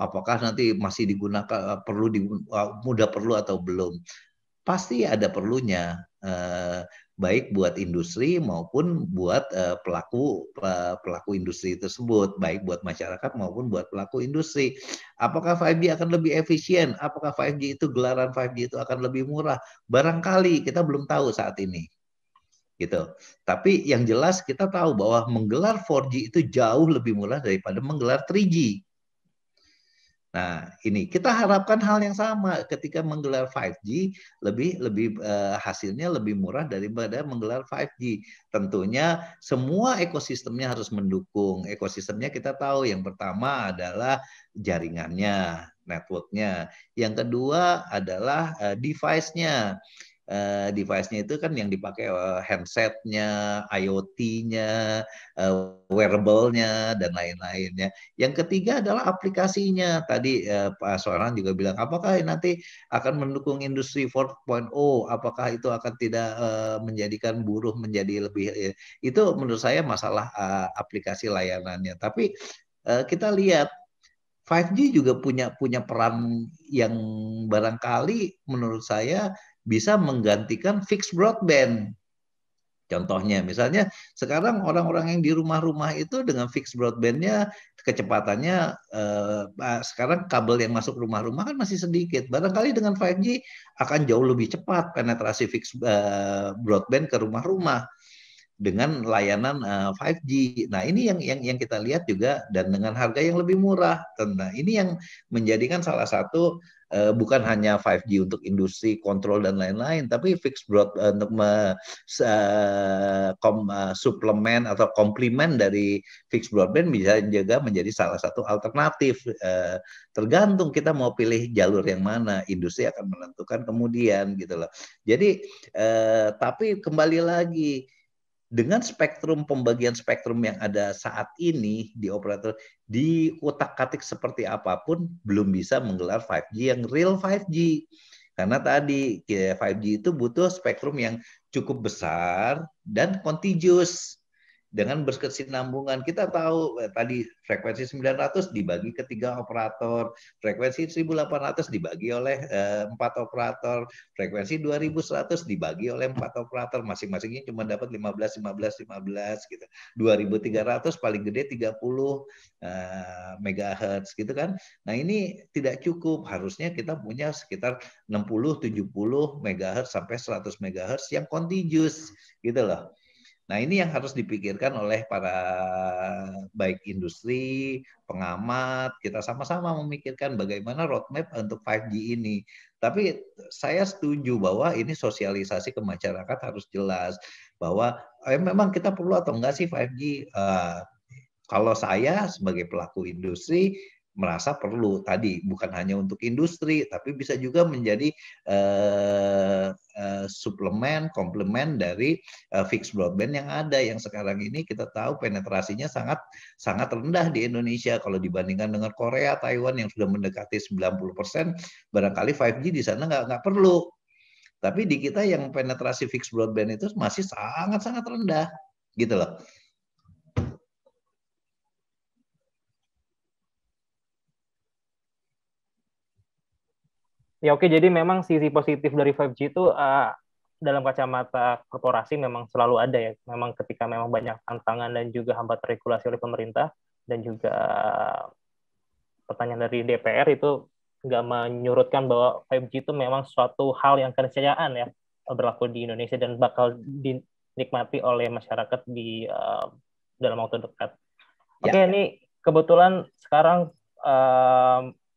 apakah nanti masih digunakan mudah perlu atau belum? Pasti ada perlunya, baik buat industri maupun buat pelaku industri tersebut, baik buat masyarakat maupun buat pelaku industri. Apakah 5G akan lebih efisien? Apakah 5G itu gelaran 5G itu akan lebih murah? Barangkali kita belum tahu saat ini. Gitu. Tapi yang jelas kita tahu bahwa menggelar 4G itu jauh lebih murah daripada menggelar 3G. Nah, ini kita harapkan hal yang sama ketika menggelar 5G, lebih hasilnya lebih murah daripada menggelar 5G. Tentunya semua ekosistemnya harus mendukung. Ekosistemnya kita tahu yang pertama adalah jaringannya, networknya. Yang kedua adalah device-nya. Device-nya itu kan yang dipakai handset-nya, IoT-nya, wearable-nya, dan lain-lainnya. Yang ketiga adalah aplikasinya. Tadi Pak Soran juga bilang, apakah nanti akan mendukung industri 4.0? Apakah itu akan tidak menjadikan buruh menjadi lebih... Itu menurut saya masalah aplikasi layanannya. Tapi kita lihat 5G juga punya peran yang barangkali menurut saya bisa menggantikan fixed broadband. Contohnya, misalnya sekarang orang-orang yang di rumah-rumah itu dengan fixed broadband-nya kecepatannya sekarang kabel yang masuk rumah-rumah kan masih sedikit. Barangkali dengan 5G akan jauh lebih cepat penetrasi fixed broadband ke rumah-rumah dengan layanan 5G. Nah, ini yang kita lihat juga, dan dengan harga yang lebih murah. Nah, ini yang menjadikan salah satu bukan hanya 5G untuk industri, kontrol dan lain-lain, tapi fixed broadband untuk suplemen atau komplement dari fixed broadband bisa juga menjadi salah satu alternatif. Tergantung kita mau pilih jalur yang mana, industri akan menentukan kemudian gitu loh. Jadi tapi kembali lagi, dengan pembagian spektrum yang ada saat ini di operator, di utak-atik seperti apapun belum bisa menggelar 5G yang real 5G. Karena tadi 5G itu butuh spektrum yang cukup besar dan contiguous dengan berkesinambungan. Kita tahu tadi frekuensi 900 dibagi ke 3 operator, frekuensi 1800 dibagi oleh 4 operator, frekuensi 2100 dibagi oleh 4 operator, masing-masingnya cuma dapat 15 gitu. 2300 paling gede 30 megahertz gitu kan. Nah, ini tidak cukup. Harusnya kita punya sekitar 60-70 megahertz sampai 100 megahertz yang contiguous gitu loh. Nah, ini yang harus dipikirkan oleh para baik industri, pengamat, kita sama-sama memikirkan bagaimana roadmap untuk 5G ini. Tapi saya setuju bahwa ini sosialisasi ke masyarakat harus jelas bahwa memang kita perlu atau enggak sih 5G. Kalau saya sebagai pelaku industri merasa perlu tadi, bukan hanya untuk industri, tapi bisa juga menjadi suplemen, komplement dari fixed broadband yang ada, yang sekarang ini kita tahu penetrasinya sangat rendah di Indonesia. Kalau dibandingkan dengan Korea, Taiwan yang sudah mendekati 90%, barangkali 5G di sana nggak perlu. Tapi di kita yang penetrasi fixed broadband itu masih sangat rendah, gitu loh. Ya oke, jadi memang sisi positif dari 5G itu dalam kacamata korporasi memang selalu ada ya. Memang ketika memang banyak tantangan dan juga hambatan regulasi oleh pemerintah dan juga pertanyaan dari DPR itu nggak menyurutkan bahwa 5G itu memang suatu hal yang keniscayaan ya berlaku di Indonesia dan bakal dinikmati oleh masyarakat di dalam waktu dekat. Oke, ini kebetulan sekarang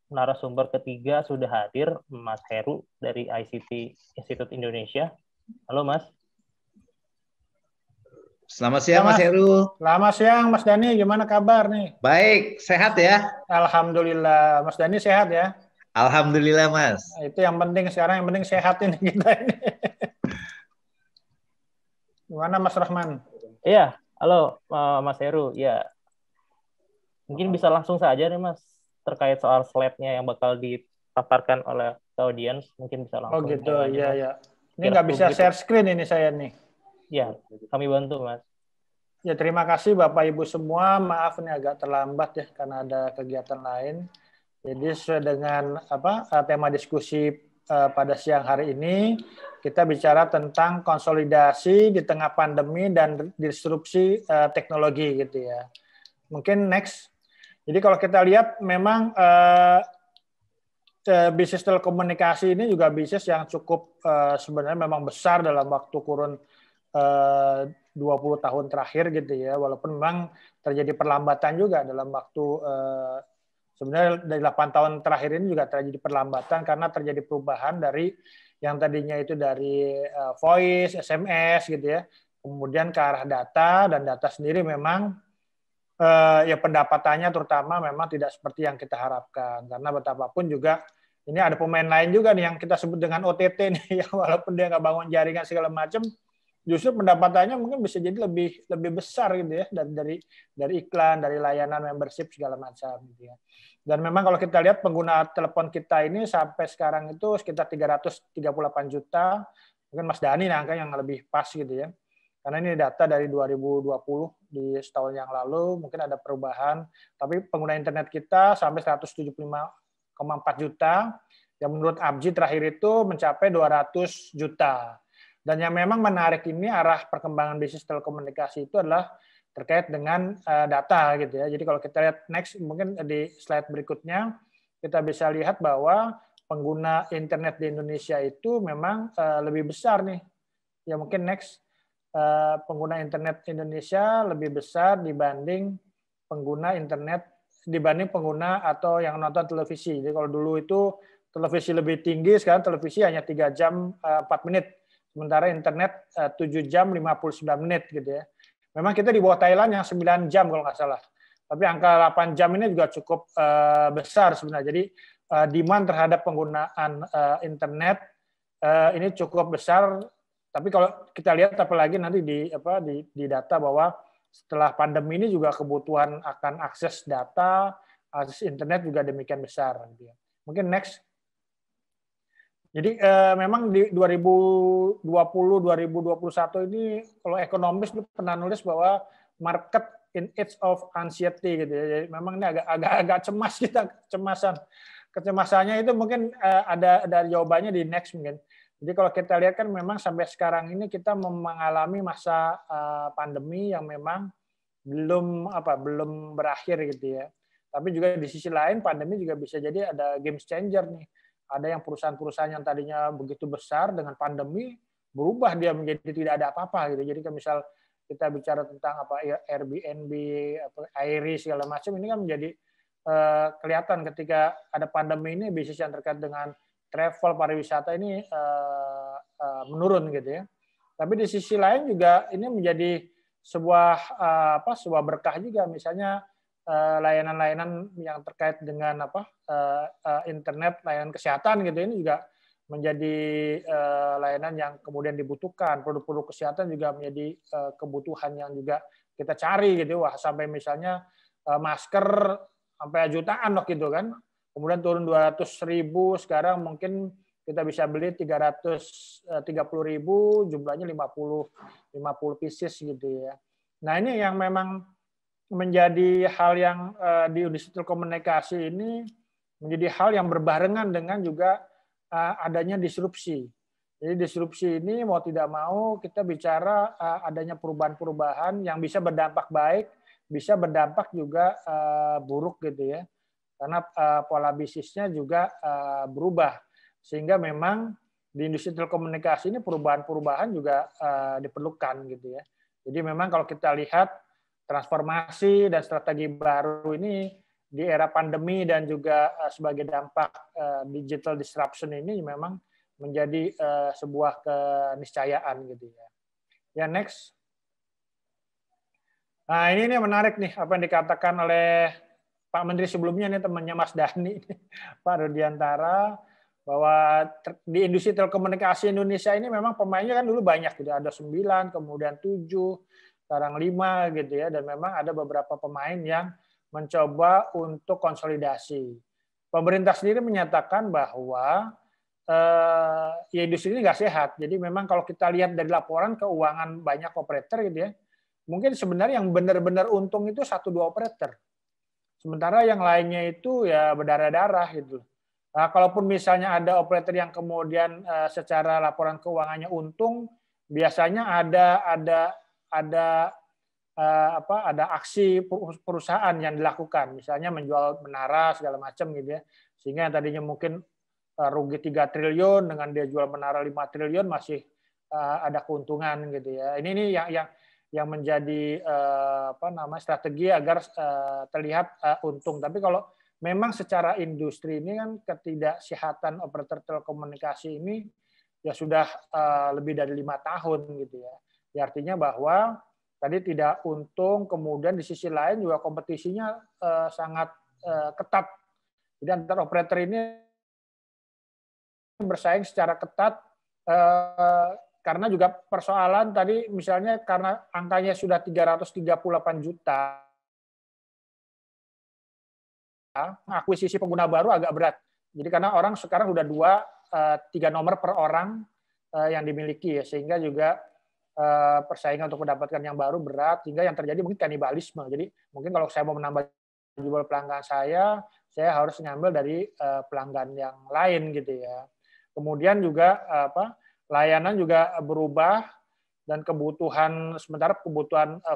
narasumber ketiga sudah hadir, Mas Heru dari ICT Institute Indonesia. Halo, Mas. Selamat siang, Mas Heru. Selamat siang, Mas Dani. Gimana kabar nih? Baik, sehat ya? Alhamdulillah. Mas Dani sehat ya? Alhamdulillah, Mas. Nah, itu yang penting sekarang, yang penting sehat ini kita ini. Gimana, Mas Rahman? Iya, halo, Mas Heru. Ya, mungkin bisa langsung saja nih, Mas, terkait soal slide-nya yang bakal dipaparkan oleh audiens, mungkin bisa langsung. Oh gitu, iya ya. Ini nggak bisa share screen ini saya nih. Ya, kami bantu, Mas. Ya, terima kasih Bapak Ibu semua. Maaf ini agak terlambat ya karena ada kegiatan lain. Jadi sesuai dengan tema diskusi pada siang hari ini, kita bicara tentang konsolidasi di tengah pandemi dan disrupsi teknologi gitu ya. Mungkin next. Jadi kalau kita lihat memang bisnis telekomunikasi ini juga bisnis yang cukup sebenarnya memang besar dalam waktu kurun 20 tahun terakhir gitu ya, walaupun memang terjadi perlambatan juga dalam waktu sebenarnya dari 8 tahun terakhir ini juga terjadi perlambatan karena terjadi perubahan dari yang tadinya itu dari voice, SMS gitu ya, kemudian ke arah data, dan data sendiri memang ya pendapatannya terutama memang tidak seperti yang kita harapkan, karena betapapun juga ini ada pemain lain juga nih yang kita sebut dengan OTT nih, yang walaupun dia nggak bangun jaringan segala macam, justru pendapatannya mungkin bisa jadi lebih besar gitu ya dari iklan, dari layanan membership segala macam gitu ya. Dan memang kalau kita lihat pengguna telepon kita ini sampai sekarang itu sekitar 338 juta, mungkin Mas Dani angka yang lebih pas gitu ya. Karena ini data dari 2020 di setahun yang lalu, mungkin ada perubahan, tapi pengguna internet kita sampai 175,4 juta, yang menurut Abji terakhir itu mencapai 200 juta. Dan yang memang menarik ini arah perkembangan bisnis telekomunikasi itu adalah terkait dengan data gitu ya. Jadi kalau kita lihat next, mungkin di slide berikutnya kita bisa lihat bahwa pengguna internet di Indonesia itu memang lebih besar nih. Ya mungkin next, pengguna internet Indonesia lebih besar dibanding pengguna atau yang nonton televisi. Jadi kalau dulu itu televisi lebih tinggi, sekarang televisi hanya 3 jam 4 menit. Sementara internet 7 jam 59 menit gitu ya. Memang kita di bawah Thailand yang 9 jam kalau nggak salah. Tapi angka 8 jam ini juga cukup besar sebenarnya. Jadi demand terhadap penggunaan internet ini cukup besar. Tapi kalau kita lihat apalagi nanti di data bahwa setelah pandemi ini juga kebutuhan akan akses data, akses internet juga demikian besar. Mungkin next. Jadi memang di 2020-2021 ini kalau ekonomis pernah nulis bahwa market in age of anxiety gitu ya. Jadi memang ini agak cemas kita, kecemasannya itu mungkin ada jawabannya di next mungkin. Jadi kalau kita lihat kan memang sampai sekarang ini kita mengalami masa pandemi yang memang belum berakhir gitu ya. Tapi juga di sisi lain pandemi juga bisa jadi ada game changer nih. Ada yang perusahaan-perusahaan yang tadinya begitu besar dengan pandemi berubah dia menjadi tidak ada apa-apa gitu. Jadi misal kita bicara tentang Airbnb, Iris segala macam ini kan menjadi kelihatan ketika ada pandemi ini bisnis yang terkait dengan travel pariwisata ini menurun gitu ya. Tapi di sisi lain juga ini menjadi sebuah berkah juga, misalnya layanan-layanan yang terkait dengan internet, layanan kesehatan gitu, ini juga menjadi layanan yang kemudian dibutuhkan. Produk-produk kesehatan juga menjadi kebutuhan yang juga kita cari gitu. Wah, sampai misalnya masker sampai jutaan loh gitu kan. Kemudian turun 200.000, sekarang mungkin kita bisa beli 330.000, jumlahnya 50 pieces gitu ya. Nah, ini yang memang menjadi hal yang di industri telekomunikasi ini menjadi hal yang berbarengan dengan juga adanya disrupsi. Jadi disrupsi ini mau tidak mau kita bicara adanya perubahan-perubahan yang bisa berdampak baik, bisa berdampak juga buruk gitu ya. Karena pola bisnisnya juga berubah. Sehingga memang di industri telekomunikasi ini perubahan-perubahan juga diperlukan gitu ya. Jadi memang kalau kita lihat transformasi dan strategi baru ini di era pandemi dan juga sebagai dampak digital disruption ini memang menjadi sebuah keniscayaan gitu ya. Ya, next. Nah, ini menarik nih apa yang dikatakan oleh Pak Menteri sebelumnya nih, temannya Mas Dhani, Pak Rudiantara, bahwa di industri telekomunikasi Indonesia ini memang pemainnya kan dulu banyak gitu, ada 9, kemudian 7, sekarang 5 gitu ya, dan memang ada beberapa pemain yang mencoba untuk konsolidasi. Pemerintah sendiri menyatakan bahwa ya industri ini nggak sehat. Jadi memang kalau kita lihat dari laporan keuangan banyak operator gitu ya, mungkin sebenarnya yang benar-benar untung itu 1-2 operator. Sementara yang lainnya itu ya berdarah-darah gitu. Nah, kalaupun misalnya ada operator yang kemudian secara laporan keuangannya untung, biasanya ada aksi perusahaan yang dilakukan, misalnya menjual menara segala macam gitu ya, sehingga yang tadinya mungkin rugi 3 triliun dengan dia jual menara 5 triliun masih ada keuntungan gitu ya. Ini yang menjadi strategi agar terlihat untung. Tapi kalau memang secara industri ini kan ketidaksehatan operator telekomunikasi ini ya sudah lebih dari 5 tahun gitu ya. Ya artinya bahwa tadi tidak untung, kemudian di sisi lain juga kompetisinya sangat ketat. Jadi antar operator ini bersaing secara ketat karena juga persoalan tadi misalnya karena angkanya sudah 338 juta, akuisisi pengguna baru agak berat. Jadi karena orang sekarang sudah 2-3 nomor per orang yang dimiliki ya, sehingga juga persaingan untuk mendapatkan yang baru berat, sehingga yang terjadi mungkin kanibalisme. Jadi mungkin kalau saya mau menambah jumlah pelanggan saya harus ngambil dari pelanggan yang lain gitu ya. Kemudian juga layanan juga berubah dan kebutuhan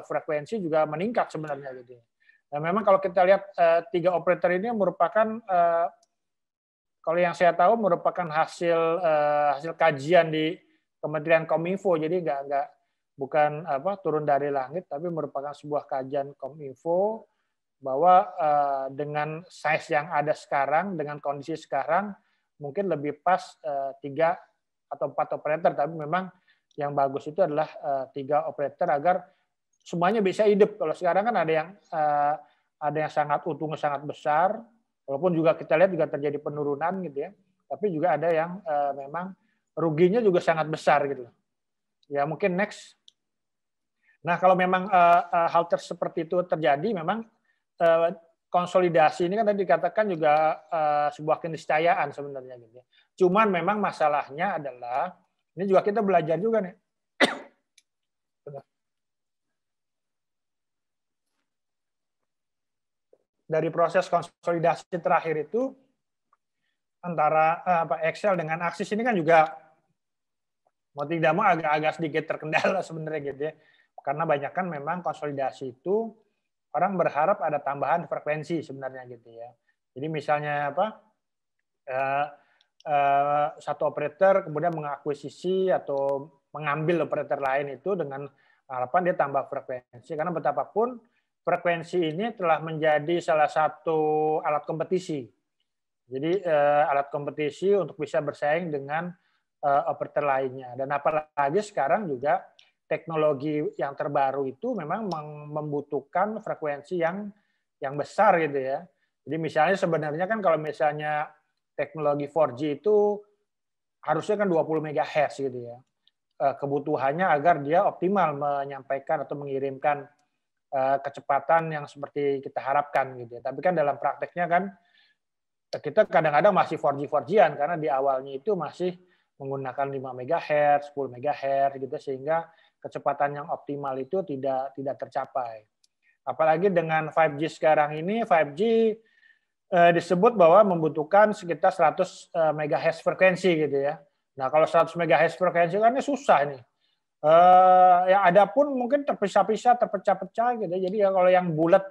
frekuensi juga meningkat sebenarnya gitu. Nah, memang kalau kita lihat 3 operator ini merupakan kalau yang saya tahu merupakan hasil kajian di Kementerian Kominfo, jadi bukan turun dari langit, tapi merupakan sebuah kajian Kominfo bahwa dengan size yang ada sekarang, dengan kondisi sekarang, mungkin lebih pas 3 atau 4 operator, tapi memang yang bagus itu adalah 3 operator agar semuanya bisa hidup. Kalau sekarang kan ada yang sangat untungnya sangat besar, walaupun juga kita lihat juga terjadi penurunan gitu ya, tapi juga ada yang memang ruginya juga sangat besar gitu. Ya mungkin next. Nah kalau memang hal seperti itu terjadi, memang konsolidasi ini kan tadi dikatakan juga sebuah keniscayaan sebenarnya gitu ya. Cuman memang masalahnya adalah ini juga kita belajar juga nih. Dari proses konsolidasi terakhir itu antara Excel dengan Axis ini kan juga mau tidak mau agak sedikit terkendala sebenarnya gitu ya. Karena banyak kan memang konsolidasi itu orang berharap ada tambahan frekuensi sebenarnya gitu ya. Jadi misalnya satu operator kemudian mengakuisisi atau mengambil operator lain itu dengan harapan dia tambah frekuensi. Karena betapapun frekuensi ini telah menjadi salah satu alat kompetisi. Jadi alat kompetisi untuk bisa bersaing dengan operator lainnya. Dan apalagi sekarang juga teknologi yang terbaru itu memang membutuhkan frekuensi yang besar gitu ya. Jadi misalnya sebenarnya kan kalau misalnya teknologi 4G itu harusnya kan 20 MHz gitu ya. Kebutuhannya agar dia optimal menyampaikan atau mengirimkan kecepatan yang seperti kita harapkan gitu ya. Tapi kan dalam prakteknya kan kita kadang-kadang masih 4G-4G-an karena di awalnya itu masih menggunakan 5 MHz, 10 MHz gitu sehingga kecepatan yang optimal itu tidak tercapai. Apalagi dengan 5G sekarang ini, 5G disebut bahwa membutuhkan sekitar 100 MHz frekuensi gitu ya. Nah, kalau 100 MHz frekuensi kan susah nih. Ya ada pun mungkin terpisah-pisah, terpecah-pecah gitu. Jadi ya kalau yang bulat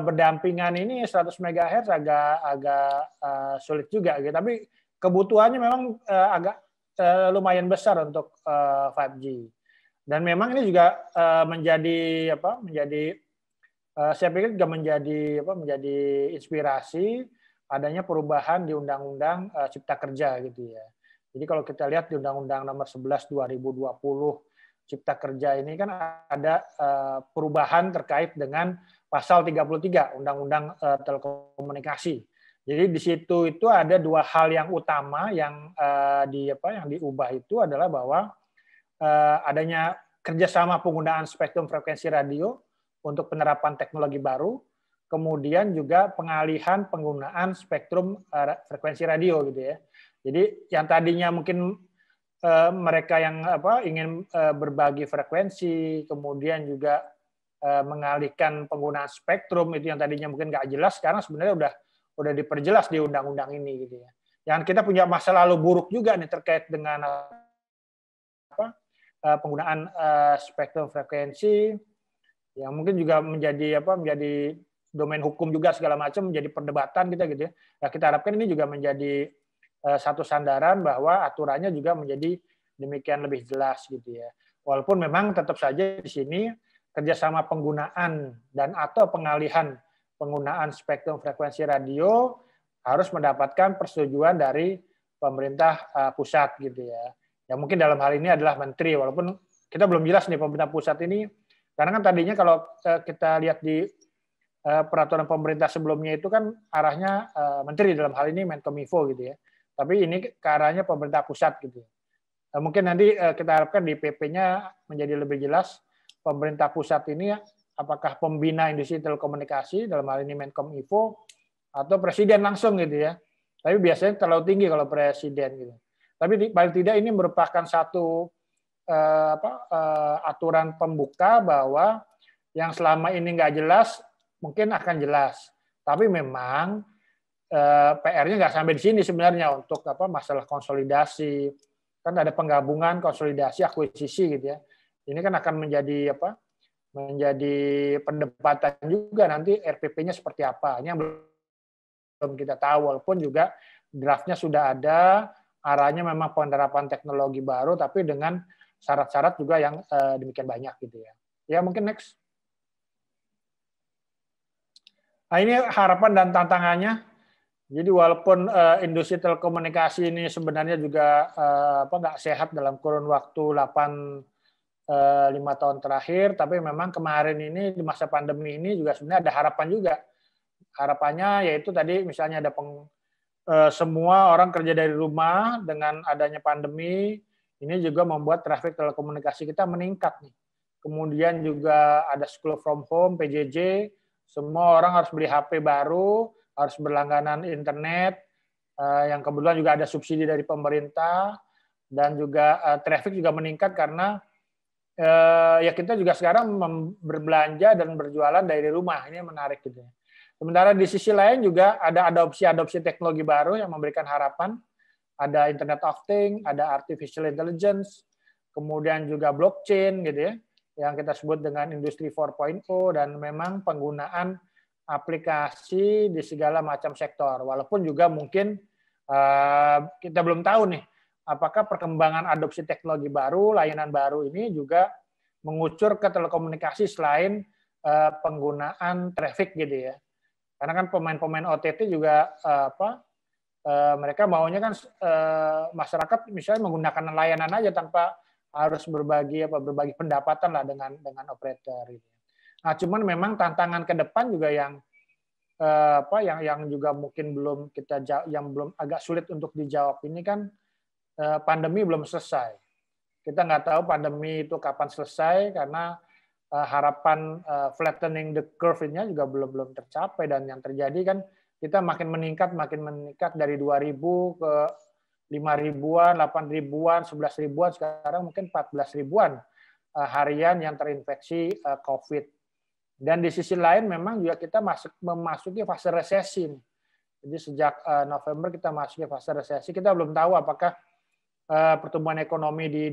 berdampingan ini 100 MHz agak sulit juga gitu. Tapi kebutuhannya memang agak lumayan besar untuk 5G. Dan memang ini juga menjadi saya pikir juga menjadi inspirasi adanya perubahan di Undang-Undang Cipta Kerja gitu ya. Jadi kalau kita lihat di Undang-Undang Nomor 11 2020 Cipta Kerja ini kan ada perubahan terkait dengan pasal 33 Undang-Undang Telekomunikasi. Jadi di situ itu ada dua hal yang utama yang diubah itu adalah bahwa adanya kerjasama penggunaan spektrum frekuensi radio untuk penerapan teknologi baru, kemudian juga pengalihan penggunaan spektrum frekuensi radio gitu ya. Jadi yang tadinya mungkin mereka yang ingin berbagi frekuensi, kemudian juga mengalihkan penggunaan spektrum itu yang tadinya mungkin nggak jelas, sekarang sebenarnya udah diperjelas di undang-undang ini gitu ya. Yang kita punya masa lalu buruk juga nih terkait dengan penggunaan spektrum frekuensi yang mungkin juga menjadi domain hukum juga segala macam, menjadi perdebatan kita gitu ya. Nah, kita harapkan ini juga menjadi satu sandaran bahwa aturannya juga menjadi demikian lebih jelas gitu ya. Walaupun memang tetap saja di sini kerjasama penggunaan dan atau pengalihan penggunaan spektrum frekuensi radio harus mendapatkan persetujuan dari pemerintah pusat gitu ya. Ya mungkin dalam hal ini adalah menteri, walaupun kita belum jelas nih pemerintah pusat ini, karena kan tadinya kalau kita lihat di peraturan pemerintah sebelumnya itu kan arahnya menteri, dalam hal ini Menkominfo gitu ya. Tapi ini ke arahnya pemerintah pusat gitu. Mungkin nanti kita harapkan di PP-nya menjadi lebih jelas pemerintah pusat ini apakah pembina industri telekomunikasi, dalam hal ini Menkominfo, atau presiden langsung gitu ya. Tapi biasanya terlalu tinggi kalau presiden gitu. Tapi paling tidak ini merupakan satu aturan pembuka bahwa yang selama ini nggak jelas mungkin akan jelas. Tapi memang PR-nya nggak sampai di sini sebenarnya untuk masalah konsolidasi. Kan ada penggabungan, konsolidasi, akuisisi gitu ya. Ini kan akan menjadi menjadi perdebatan juga nanti RPP-nya seperti apa. Ini yang belum kita tahu, walaupun juga draftnya sudah ada, arahnya memang penerapan teknologi baru, tapi dengan syarat-syarat juga yang demikian banyak gitu ya. Ya mungkin next. Nah ini harapan dan tantangannya. Jadi walaupun industri telekomunikasi ini sebenarnya juga nggak sehat dalam kurun waktu 5 tahun terakhir, tapi memang kemarin ini di masa pandemi ini juga sebenarnya ada harapan juga. Harapannya yaitu tadi misalnya ada semua orang kerja dari rumah, dengan adanya pandemi ini juga membuat traffic telekomunikasi kita meningkat nih. Kemudian juga ada school from home, PJJ, Semua orang harus beli HP baru, harus berlangganan internet, yang kebetulan juga ada subsidi dari pemerintah, dan juga traffic juga meningkat karena ya kita juga sekarang berbelanja dan berjualan dari rumah. Ini menarik gitu. Sementara di sisi lain juga ada adopsi teknologi baru yang memberikan harapan. Ada Internet of Things, ada Artificial Intelligence, kemudian juga blockchain gitu ya, yang kita sebut dengan Industri 4.0, dan memang penggunaan aplikasi di segala macam sektor. Walaupun juga mungkin kita belum tahu nih, apakah perkembangan adopsi teknologi baru, layanan baru ini juga mengucur ke telekomunikasi selain penggunaan traffic gitu ya. Karena kan pemain-pemain OTT juga mereka maunya kan masyarakat misalnya menggunakan layanan aja tanpa harus berbagi pendapatan lah dengan operator gitu. Nah, cuman memang tantangan ke depan juga yang juga mungkin yang belum agak sulit untuk dijawab ini kan, pandemi belum selesai. Kita nggak tahu pandemi itu kapan selesai karena harapan flattening the curve-nya juga belum tercapai, dan yang terjadi kan kita makin meningkat dari 2.000 ke 5.000-an, 8.000-an, 11.000-an, sekarang mungkin 14.000-an harian yang terinfeksi COVID. Dan di sisi lain memang juga kita memasuki fase resesi. Jadi sejak November kita masuk ke fase resesi. Kita belum tahu apakah pertumbuhan ekonomi di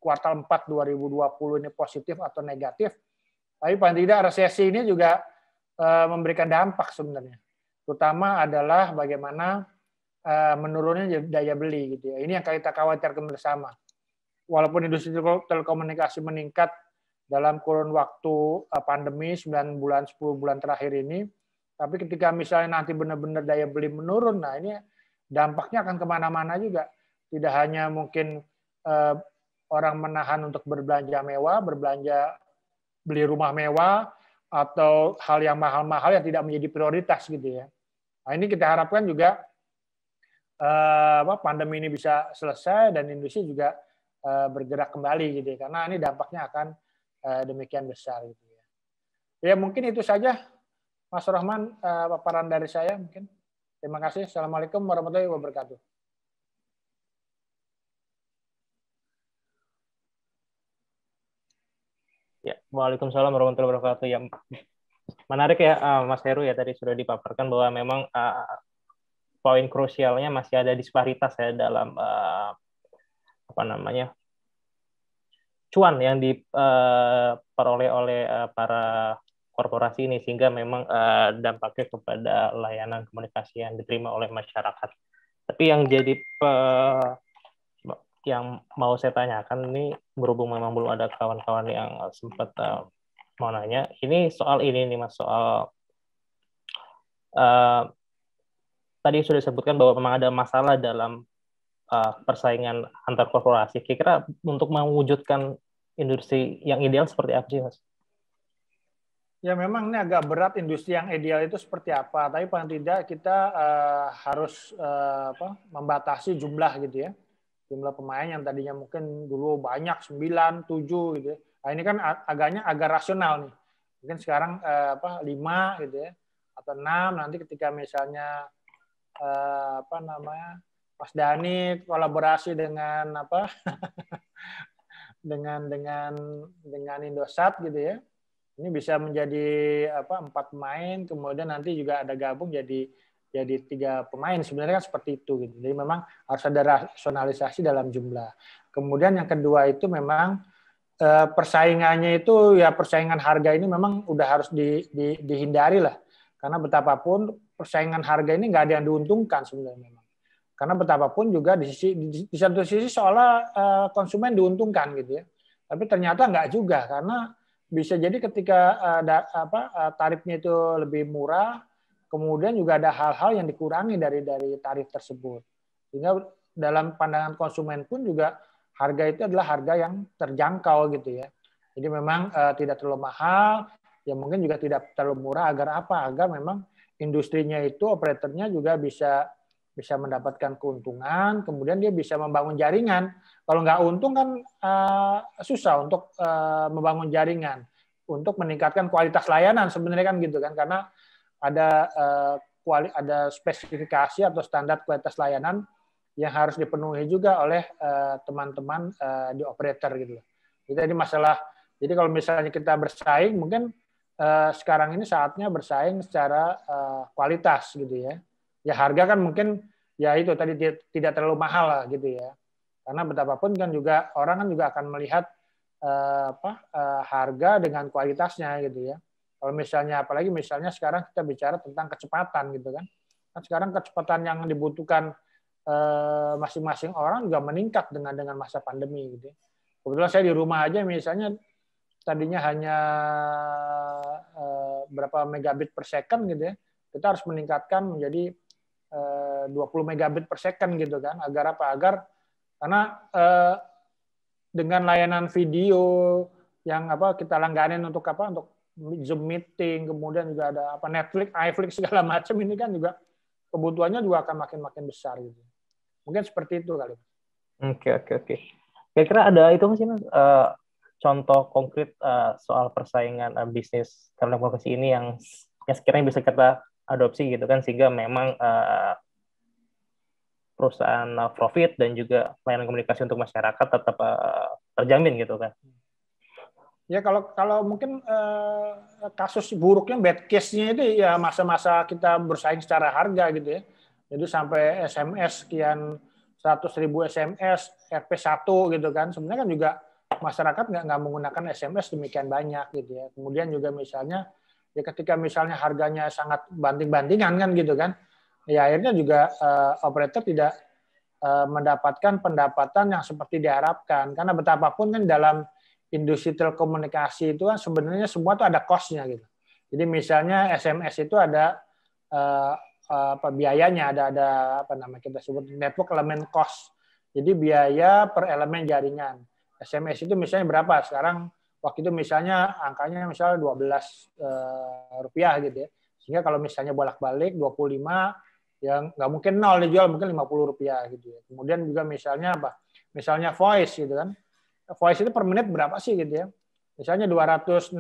kuartal 4 2020 ini positif atau negatif. Tapi paling tidak resesi ini juga memberikan dampak sebenarnya. Terutama adalah bagaimana menurunnya daya beli gitu ya. Ini yang kita khawatirkan bersama. Walaupun industri telekomunikasi meningkat dalam kurun waktu pandemi 9 bulan 10 bulan terakhir ini, tapi ketika misalnya nanti benar-benar daya beli menurun, nah ini dampaknya akan kemana-mana juga. Tidak hanya mungkin orang menahan untuk berbelanja mewah, beli rumah mewah, atau hal yang mahal-mahal yang tidak menjadi prioritas gitu ya. Nah, ini kita harapkan juga pandemi ini bisa selesai dan industri juga bergerak kembali gitu ya, karena ini dampaknya akan demikian besar gitu ya. Ya mungkin itu saja Mas Rohman, paparan dari saya mungkin. Terima kasih. Assalamualaikum warahmatullahi wabarakatuh. Ya, Waalaikumsalam warahmatullahi wabarakatuh. Yang menarik ya, Mas Heru ya, tadi sudah dipaparkan bahwa memang poin krusialnya masih ada disparitas ya dalam cuan yang diperoleh oleh para korporasi ini, sehingga memang dampaknya kepada layanan komunikasi yang diterima oleh masyarakat. Tapi yang jadi yang mau saya tanyakan ini, berhubung memang belum ada kawan-kawan yang sempat mau nanya, ini soal ini nih Mas, soal tadi sudah disebutkan bahwa memang ada masalah dalam persaingan antar korporasi. Kira-kira untuk mewujudkan industri yang ideal seperti apa sih Mas? Ya memang ini agak berat industri yang ideal itu seperti apa, tapi paling tidak kita harus membatasi jumlah gitu ya. Jumlah pemain yang tadinya mungkin dulu banyak 9, 7 gitu ya. Nah, ini kan agak rasional nih. Mungkin sekarang 5 gitu ya, atau 6, nanti ketika misalnya Mas Dhani kolaborasi dengan dengan Indosat gitu ya. Ini bisa menjadi 4 pemain, kemudian nanti juga ada gabung jadi 3 pemain. Sebenarnya kan seperti itu gitu. Jadi memang harus ada rasionalisasi dalam jumlah. Kemudian yang kedua itu memang persaingannya itu ya, persaingan harga ini memang udah harus dihindari lah. Karena betapapun persaingan harga ini nggak ada yang diuntungkan sebenarnya memang. Karena betapapun juga di satu sisi seolah konsumen diuntungkan gitu ya. Tapi ternyata nggak juga, karena bisa jadi ketika tarifnya itu lebih murah, kemudian juga ada hal-hal yang dikurangi dari tarif tersebut. Sehingga dalam pandangan konsumen pun juga harga itu adalah harga yang terjangkau gitu ya. Jadi memang tidak terlalu mahal, ya mungkin juga tidak terlalu murah. Agar apa? Agar memang industrinya itu, operatornya juga bisa mendapatkan keuntungan, kemudian dia bisa membangun jaringan. Kalau nggak untung kan susah untuk membangun jaringan. untuk meningkatkan kualitas layanan sebenarnya kan gitu kan, karena ada ada spesifikasi atau standar kualitas layanan yang harus dipenuhi juga oleh teman-teman di operator gitu. Jadi masalah, jadi kalau misalnya kita bersaing, mungkin sekarang ini saatnya bersaing secara kualitas gitu ya. Ya harga kan mungkin ya itu tadi tidak terlalu mahal lah gitu ya. Karena betapapun kan juga orang kan juga akan melihat harga dengan kualitasnya gitu ya. Kalau misalnya apalagi misalnya sekarang kita bicara tentang kecepatan gitu kan. Kan sekarang kecepatan yang dibutuhkan masing-masing orang juga meningkat dengan masa pandemi gitu. Kebetulan saya di rumah aja misalnya tadinya hanya berapa megabit per second gitu ya. Kita harus meningkatkan menjadi 20 megabit per second gitu kan. Agar apa? Agar karena dengan layanan video yang kita langganin untuk Zoom meeting, kemudian juga ada Netflix, iFlix segala macam, ini kan juga kebutuhannya juga akan makin besar gitu. Mungkin seperti itu kali. Oke. Kira-kira ada itu nggak sih Mas? Contoh konkret soal persaingan bisnis telekomunikasi ini yang sekiranya bisa kita adopsi gitu kan, sehingga memang perusahaan profit dan juga layanan komunikasi untuk masyarakat tetap terjamin gitu kan. Ya kalau mungkin kasus buruknya, bad case-nya itu ya masa-masa kita bersaing secara harga gitu ya. Jadi sampai SMS sekian 100.000 SMS RP1 gitu kan. Sebenarnya kan juga masyarakat nggak menggunakan SMS demikian banyak gitu ya. Kemudian juga misalnya ya ketika misalnya harganya sangat banting-bantingan kan gitu kan. Ya akhirnya juga operator tidak mendapatkan pendapatan yang seperti diharapkan. Karena betapapun kan dalam industri telekomunikasi itu kan sebenarnya semua itu ada cost-nya gitu. Jadi misalnya SMS itu ada biayanya, ada kita sebut network element cost. Jadi biaya per elemen jaringan. SMS itu misalnya berapa? Sekarang waktu itu misalnya angkanya misalnya 12 rupiah gitu ya. Sehingga kalau misalnya bolak-balik 25, yang nggak mungkin nol dijual, mungkin 50 rupiah gitu ya. Kemudian juga misalnya misalnya voice gitu kan. Voice itu per menit berapa sih gitu ya. Misalnya 216,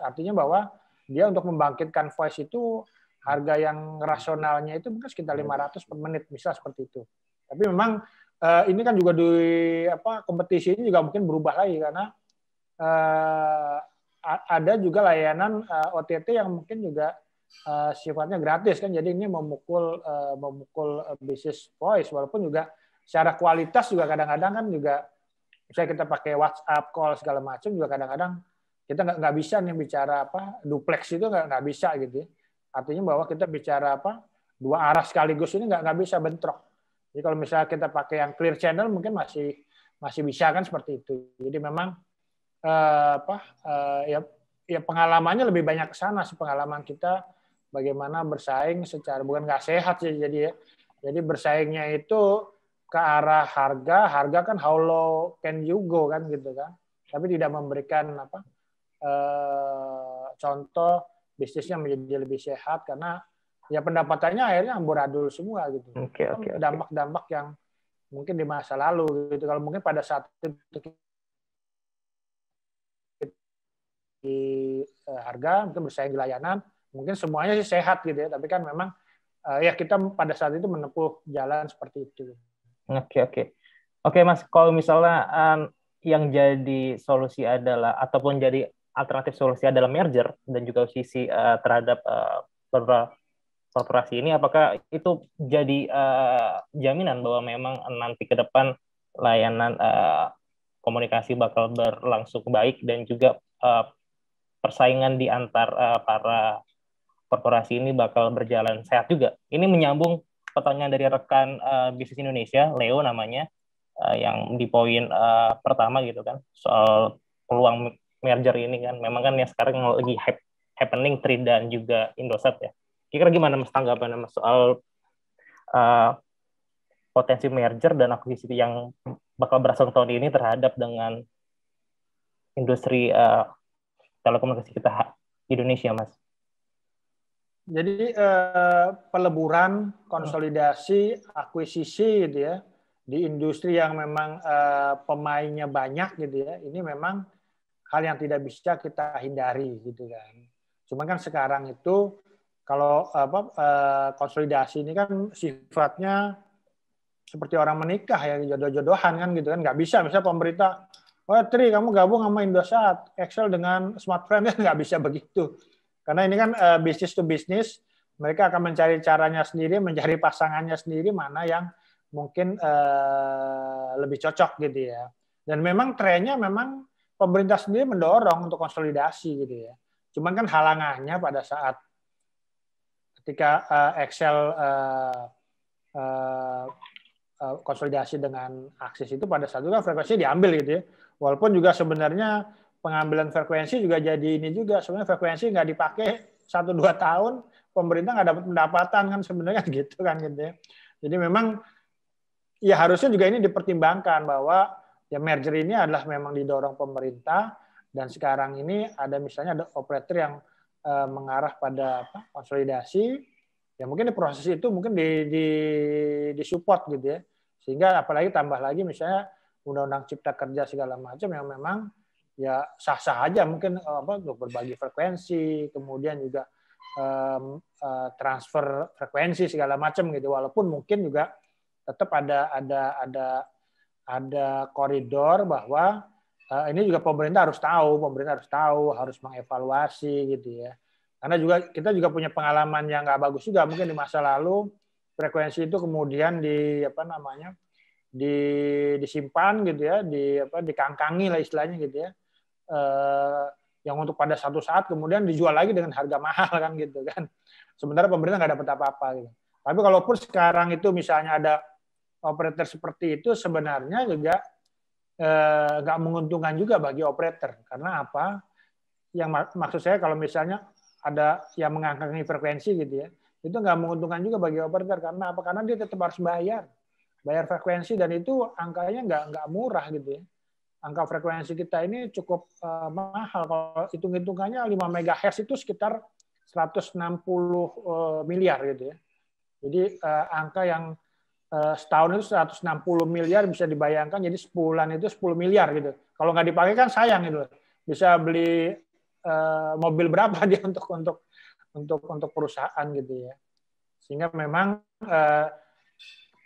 artinya bahwa dia untuk membangkitkan voice itu harga yang rasionalnya itu mungkin sekitar 500 per menit, misal seperti itu. Tapi memang ini kan juga di kompetisi ini juga mungkin berubah lagi karena ada juga layanan OTT yang mungkin juga sifatnya gratis kan, jadi ini memukul bisnis voice, walaupun juga secara kualitas juga kadang-kadang kan juga misalnya kita pakai WhatsApp call segala macam juga kadang-kadang kita nggak bisa nih bicara duplex itu nggak bisa gitu ya. Artinya bahwa kita bicara dua arah sekaligus ini nggak bisa bentrok. Jadi kalau misalnya kita pakai yang clear channel mungkin masih bisa kan seperti itu. Jadi memang ya pengalamannya lebih banyak ke sana sih, pengalaman kita bagaimana bersaing secara bukan nggak sehat sih jadi ya. Jadi bersaingnya itu ke arah harga kan how low can you go kan gitu kan. Tapi tidak memberikan contoh bisnisnya menjadi lebih sehat karena ya pendapatannya akhirnya amburadul semua gitu. Dampak-dampak yang mungkin di masa lalu gitu. Kalau mungkin pada saat itu di harga mungkin bersaing di layanan mungkin semuanya sih sehat gitu ya, tapi kan memang ya kita pada saat itu menempuh jalan seperti itu. Oke Mas, kalau misalnya yang jadi solusi adalah ataupun jadi alternatif solusi adalah merger dan juga sisi terhadap korporasi ini, apakah itu jadi jaminan bahwa memang nanti ke depan layanan komunikasi bakal berlangsung baik dan juga persaingan di antar para korporasi ini bakal berjalan sehat juga? Ini menyambung pertanyaan dari rekan bisnis Indonesia, Leo namanya, yang di poin pertama gitu kan, soal peluang merger ini kan, memang kan ya sekarang lagi happening Tri dan juga Indosat ya. Kira-kira gimana Mas tanggapan Mas soal potensi merger dan akuisisi yang bakal berlangsung tahun ini terhadap dengan industri telekomunikasi kita di Indonesia, Mas? Jadi peleburan, konsolidasi, akuisisi gitu ya di industri yang memang pemainnya banyak gitu ya. Ini memang hal yang tidak bisa kita hindari gitu kan. Cuman kan sekarang itu kalau konsolidasi ini kan sifatnya seperti orang menikah ya, jodoh-jodohan kan gitu kan. Nggak bisa misalnya pemerintah, oh Tri kamu gabung sama Indosat Excel dengan Smartfren, kan nggak bisa begitu. Karena ini kan bisnis to bisnis, mereka akan mencari caranya sendiri, mencari pasangannya sendiri mana yang mungkin lebih cocok gitu ya. Dan memang trennya memang pemerintah sendiri mendorong untuk konsolidasi gitu ya. Cuman kan halangannya pada saat ketika Excel konsolidasi dengan Aksis itu pada saat itu kan frekuensi diambil gitu ya. Walaupun juga sebenarnya pengambilan frekuensi juga jadi ini juga, sebenarnya frekuensi nggak dipakai 1-2 tahun, pemerintah nggak dapat pendapatan kan sebenarnya gitu kan gitu ya. Jadi memang ya harusnya juga ini dipertimbangkan bahwa ya merger ini adalah memang didorong pemerintah, dan sekarang ini ada misalnya ada operator yang mengarah pada konsolidasi, ya mungkin di proses itu mungkin di support gitu ya, sehingga apalagi tambah lagi misalnya undang-undang cipta kerja segala macam yang memang ya sah-sah aja mungkin untuk berbagi frekuensi, kemudian juga transfer frekuensi segala macam gitu, walaupun mungkin juga tetap ada koridor bahwa ini juga pemerintah harus tahu, harus mengevaluasi gitu ya. Karena juga kita juga punya pengalaman yang nggak bagus juga mungkin di masa lalu, frekuensi itu kemudian disimpan gitu ya, dikangkangi lah istilahnya gitu ya, yang untuk pada satu saat kemudian dijual lagi dengan harga mahal kan gitu kan. Sementara pemerintah nggak dapat apa-apa gitu. Tapi kalaupun sekarang itu misalnya ada operator seperti itu, sebenarnya juga nggak menguntungkan juga bagi operator. Karena apa? Yang maksud saya kalau misalnya ada yang mengangkangi frekuensi gitu ya, itu nggak menguntungkan juga bagi operator. Karena apa? Karena dia tetap harus bayar frekuensi, dan itu angkanya nggak murah gitu ya. Angka frekuensi kita ini cukup mahal. Kalau hitung-hitungannya 5 MHz itu sekitar 160 miliar gitu ya. Jadi angka yang setahun itu 160 miliar bisa dibayangkan, jadi sebulan itu 10 miliar gitu. Kalau nggak dipakai kan sayang gitu. Bisa beli mobil berapa dia untuk perusahaan gitu ya. Sehingga memang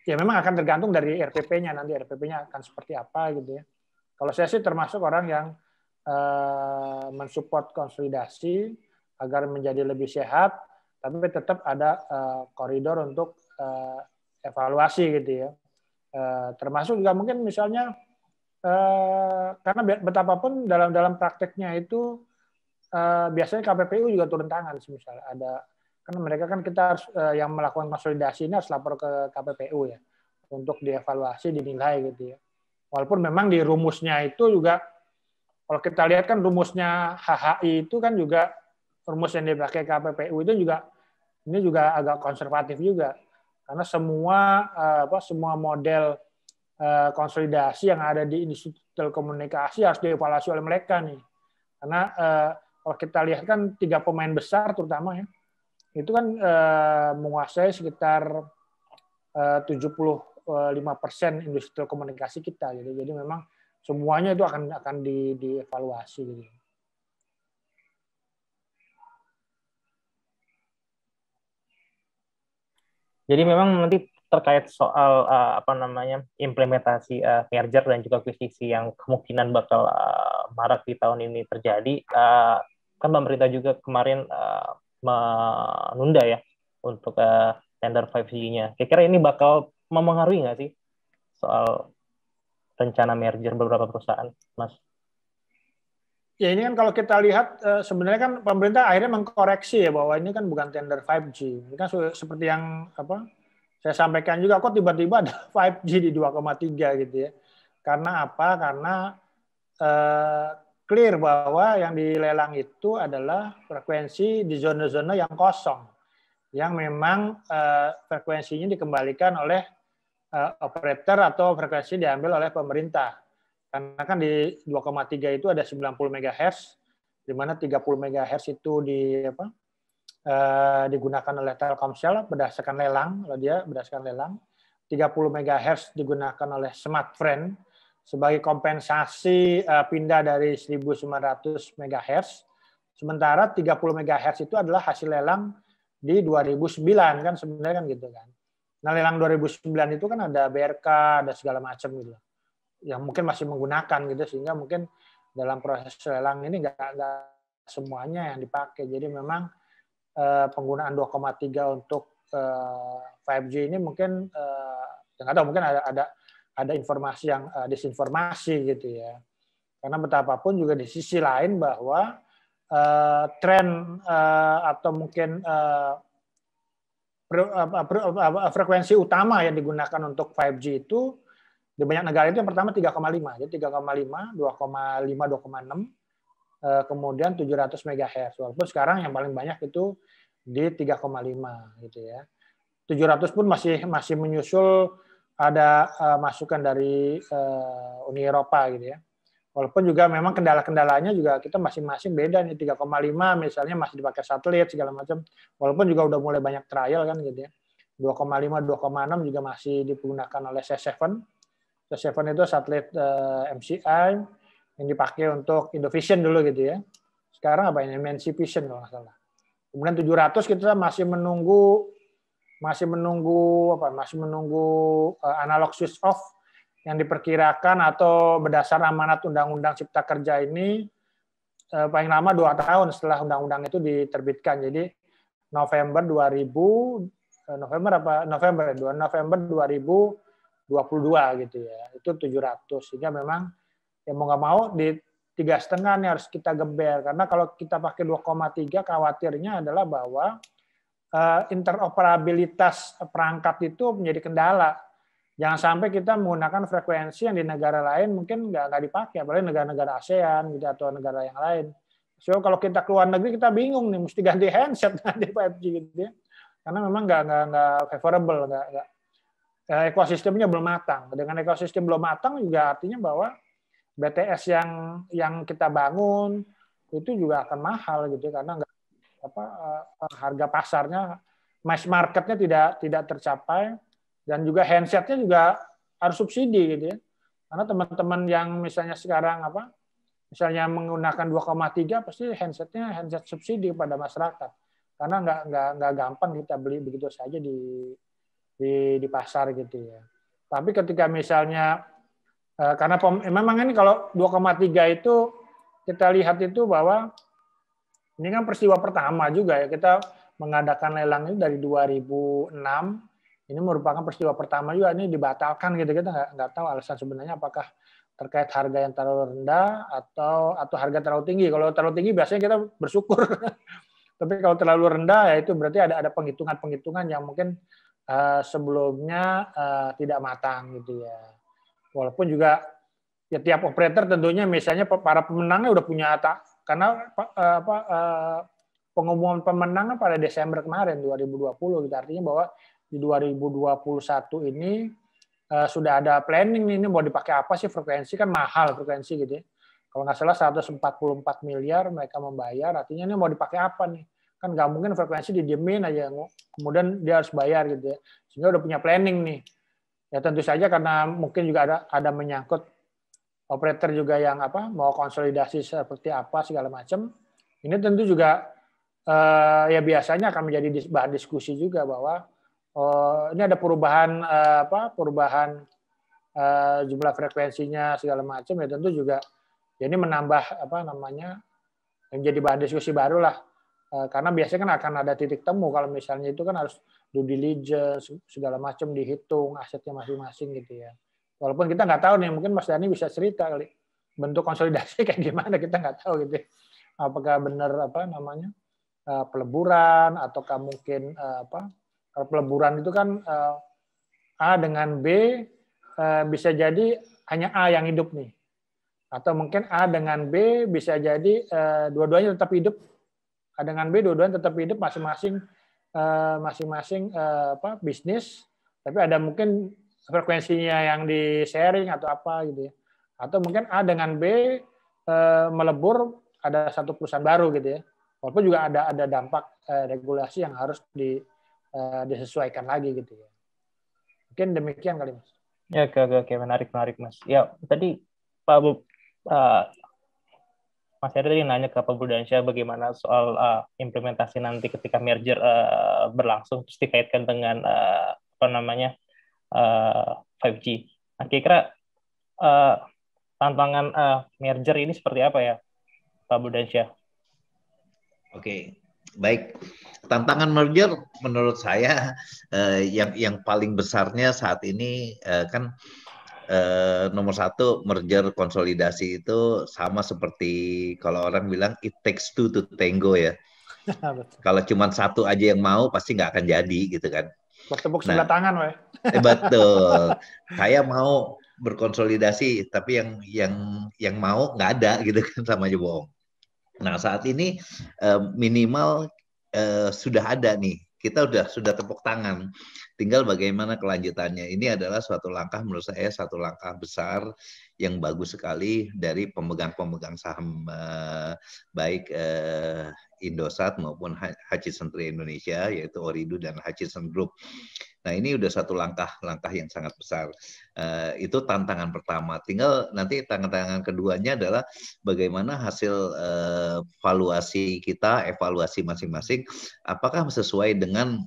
ya memang akan tergantung dari RPP-nya, nanti RPP-nya akan seperti apa gitu ya. Kalau saya sih termasuk orang yang mensupport konsolidasi agar menjadi lebih sehat, tapi tetap ada koridor untuk evaluasi gitu ya. Termasuk juga mungkin misalnya karena betapapun dalam prakteknya itu biasanya KPPU juga turun tangan misalnya ada, kan mereka kan kita harus yang melakukan konsolidasi ini harus lapor ke KPPU ya untuk dievaluasi, dinilai gitu ya. Walaupun memang di rumusnya itu juga kalau kita lihat kan rumusnya HHI itu kan juga rumus yang dipakai KPPU itu juga ini juga agak konservatif juga. Karena semua model konsolidasi yang ada di industri telekomunikasi harus dievaluasi oleh mereka nih. Karena kalau kita lihat kan 3 pemain besar terutama ya, itu kan menguasai sekitar 75% industri telekomunikasi kita gitu. Jadi memang semuanya itu akan dievaluasi gitu. Jadi memang nanti terkait soal implementasi merger dan juga akuisisi yang kemungkinan bakal marak di tahun ini terjadi, kan pemerintah juga kemarin menunda ya untuk tender 5G-nya. Kira-kira ini bakal mempengaruhi nggak sih soal rencana merger beberapa perusahaan, Mas? Ya ini kan kalau kita lihat sebenarnya kan pemerintah akhirnya mengkoreksi ya bahwa ini kan bukan tender 5G. Ini kan seperti yang saya sampaikan juga, kok tiba-tiba ada 5G di 2,3 gitu ya. Karena apa? Karena clear bahwa yang dilelang itu adalah frekuensi di zona-zona yang kosong, yang memang frekuensinya dikembalikan oleh operator atau frekuensi diambil oleh pemerintah. Karena kan di 2,3 itu ada 90 MHz, di mana 30 MHz itu digunakan oleh Telkomsel berdasarkan lelang, kalau dia berdasarkan lelang. 30 MHz digunakan oleh Smartfren, sebagai kompensasi pindah dari 1900 MHz. Sementara 30 MHz itu adalah hasil lelang di 2009 kan sebenarnya kan gitu kan. Nah, lelang 2009 itu kan ada BRK, ada segala macam gitu. Yang mungkin masih menggunakan gitu, sehingga mungkin dalam proses lelang ini nggak semuanya yang dipakai. Jadi memang penggunaan 2,3 untuk 5G ini mungkin nggak tahu, mungkin ada informasi yang disinformasi gitu ya. Karena betapapun juga di sisi lain bahwa tren atau mungkin frekuensi utama yang digunakan untuk 5G itu di banyak negara itu yang pertama 3,5, jadi 3,5, 2,5, 2,6, kemudian 700 MHz. Walaupun sekarang yang paling banyak itu di 3,5 gitu ya. 700 pun masih menyusul ada masukan dari Uni Eropa gitu ya. Walaupun juga memang kendala-kendalanya juga kita masing-masing beda nih, 3,5 misalnya masih dipakai satelit segala macam. Walaupun juga udah mulai banyak trial kan gitu ya. 2,5, 2,6 juga masih digunakan oleh C7. C7 itu satelit MCI yang dipakai untuk Indovision dulu gitu ya. Sekarang apa ini? MNC Vision kalau nggak salah. Kemudian 700 kita masih menunggu analog switch off yang diperkirakan atau berdasar amanat Undang-Undang Cipta Kerja ini paling lama 2 tahun setelah undang-undang itu diterbitkan. Jadi November 2022 gitu ya. Itu 700. Sehingga memang ya mau nggak mau di 3,5 nih harus kita geber, karena kalau kita pakai 2,3 khawatirnya adalah bahwa interoperabilitas perangkat itu menjadi kendala. Jangan sampai kita menggunakan frekuensi yang di negara lain mungkin nggak dipakai, apalagi negara-negara ASEAN gitu atau negara yang lain. So kalau kita keluar negeri kita bingung nih, mesti ganti handset ganti 5G gitu ya, karena memang nggak favorable, ekosistemnya belum matang. Dengan ekosistem belum matang juga artinya bahwa BTS yang kita bangun itu juga akan mahal gitu, karena harga pasarnya, mass marketnya tidak tercapai. Dan juga handsetnya juga harus subsidi gitu ya. Karena teman-teman yang misalnya sekarang misalnya menggunakan 2,3 pasti handset subsidi pada masyarakat. Karena nggak gampang kita beli begitu saja di pasar gitu ya. Tapi ketika misalnya karena memang ini kalau 2,3 itu kita lihat itu bahwa ini kan peristiwa pertama juga ya, kita mengadakan lelang ini dari 2006. Ini merupakan peristiwa pertama juga, ini dibatalkan gitu, kita nggak tahu alasan sebenarnya apakah terkait harga yang terlalu rendah atau harga terlalu tinggi. Kalau terlalu tinggi biasanya kita bersyukur, tapi kalau terlalu rendah ya itu berarti ada penghitungan yang mungkin sebelumnya tidak matang gitu ya. Walaupun juga ya tiap operator tentunya misalnya para pemenangnya udah punya karena pengumuman pemenang pada Desember kemarin 2020 gitu, artinya bahwa di 2021 ini sudah ada planning ini mau dipakai apa sih, frekuensi kan mahal frekuensi gitu ya. Kalau nggak salah 144 miliar mereka membayar, artinya ini mau dipakai apa nih? Kan nggak mungkin frekuensi didiemin aja, kemudian dia harus bayar gitu ya. Sehingga udah punya planning nih. Ya tentu saja karena mungkin juga ada menyangkut operator juga yang mau konsolidasi seperti apa segala macam. Ini tentu juga ya biasanya akan menjadi bahan diskusi juga bahwa ini ada perubahan jumlah frekuensinya segala macam, ya tentu juga ya ini menambah menjadi bahan diskusi baru lah, karena biasanya kan akan ada titik temu kalau misalnya itu kan harus due diligence segala macam, dihitung asetnya masing-masing gitu ya. Walaupun kita nggak tahu nih, mungkin Mas Dhani bisa cerita kali bentuk konsolidasi kayak gimana, kita nggak tahu gitu. Apakah benar peleburan ataukah mungkin kalau peleburan itu kan A dengan B bisa jadi hanya A yang hidup nih. Atau mungkin A dengan B bisa jadi dua-duanya tetap hidup. A dengan B dua-duanya tetap hidup, masing-masing bisnis, tapi ada mungkin frekuensinya yang di sharing atau apa gitu ya. Atau mungkin A dengan B melebur, ada satu perusahaan baru gitu ya. Walaupun juga ada dampak regulasi yang harus disesuaikan lagi gitu ya. Mungkin demikian kali Mas. Ya, oke, menarik Mas. Ya, tadi Pak Mas Heri tadi nanya ke Pak Burdiansyah bagaimana soal implementasi nanti ketika merger berlangsung, terus dikaitkan dengan apa namanya 5G. Nah, kira-kira tantangan merger ini seperti apa ya, Pak Burdiansyah? Oke, baik. Tantangan merger menurut saya yang paling besarnya saat ini kan nomor satu, merger konsolidasi itu sama seperti kalau orang bilang it takes two to tango ya. Kalau cuma satu aja yang mau pasti nggak akan jadi gitu kan. Bertepuk sebelah tangan, weh. Betul. Saya mau berkonsolidasi, tapi yang mau nggak ada gitu kan, sama aja bohong. Nah, saat ini minimal sudah ada nih. Kita sudah tepuk tangan. Tinggal bagaimana kelanjutannya. Ini adalah suatu langkah, menurut saya satu langkah besar yang bagus sekali dari pemegang-pemegang saham baik Indosat maupun Hutchison Trade Indonesia, yaitu Ooredoo dan Hutchison Group. Nah, ini udah satu langkah yang sangat besar. Itu tantangan pertama. Tinggal nanti tantangan keduanya adalah bagaimana hasil evaluasi kita, evaluasi masing-masing, apakah sesuai dengan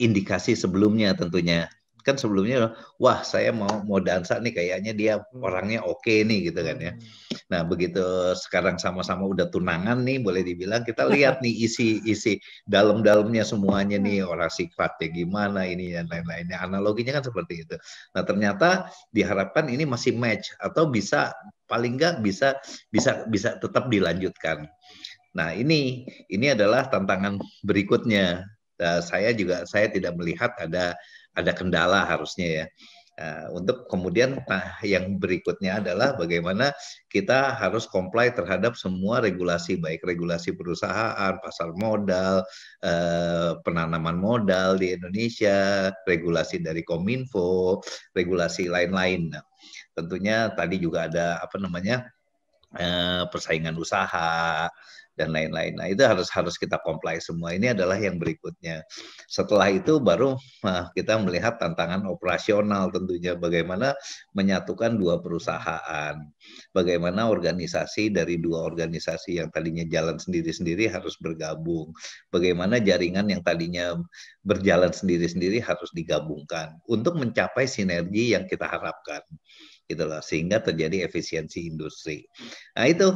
indikasi sebelumnya tentunya. Kan sebelumnya, wah saya mau Dansa nih, kayaknya dia orangnya oke nih gitu kan ya. Nah, begitu sekarang sama-sama udah tunangan nih, boleh dibilang kita lihat nih isi dalam-dalamnya semuanya nih, orang sifatnya gimana ini dan lain-lainnya. Analoginya kan seperti itu. Nah, ternyata diharapkan ini masih match atau bisa paling nggak bisa tetap dilanjutkan. Nah, ini adalah tantangan berikutnya. Saya tidak melihat ada kendala harusnya ya. Untuk kemudian yang berikutnya adalah bagaimana kita harus comply terhadap semua regulasi, baik regulasi perusahaan, pasar modal, penanaman modal di Indonesia, regulasi dari Kominfo, regulasi lain-lain. Nah, tentunya tadi juga ada persaingan usaha dan lain-lain. Nah, itu harus kita comply semua. Ini adalah yang berikutnya. Setelah itu baru kita melihat tantangan operasional tentunya, bagaimana menyatukan dua perusahaan. Bagaimana organisasi dari dua organisasi yang tadinya jalan sendiri-sendiri harus bergabung. Bagaimana jaringan yang tadinya berjalan sendiri-sendiri harus digabungkan untuk mencapai sinergi yang kita harapkan. Itulah, sehingga terjadi efisiensi industri. Nah, itu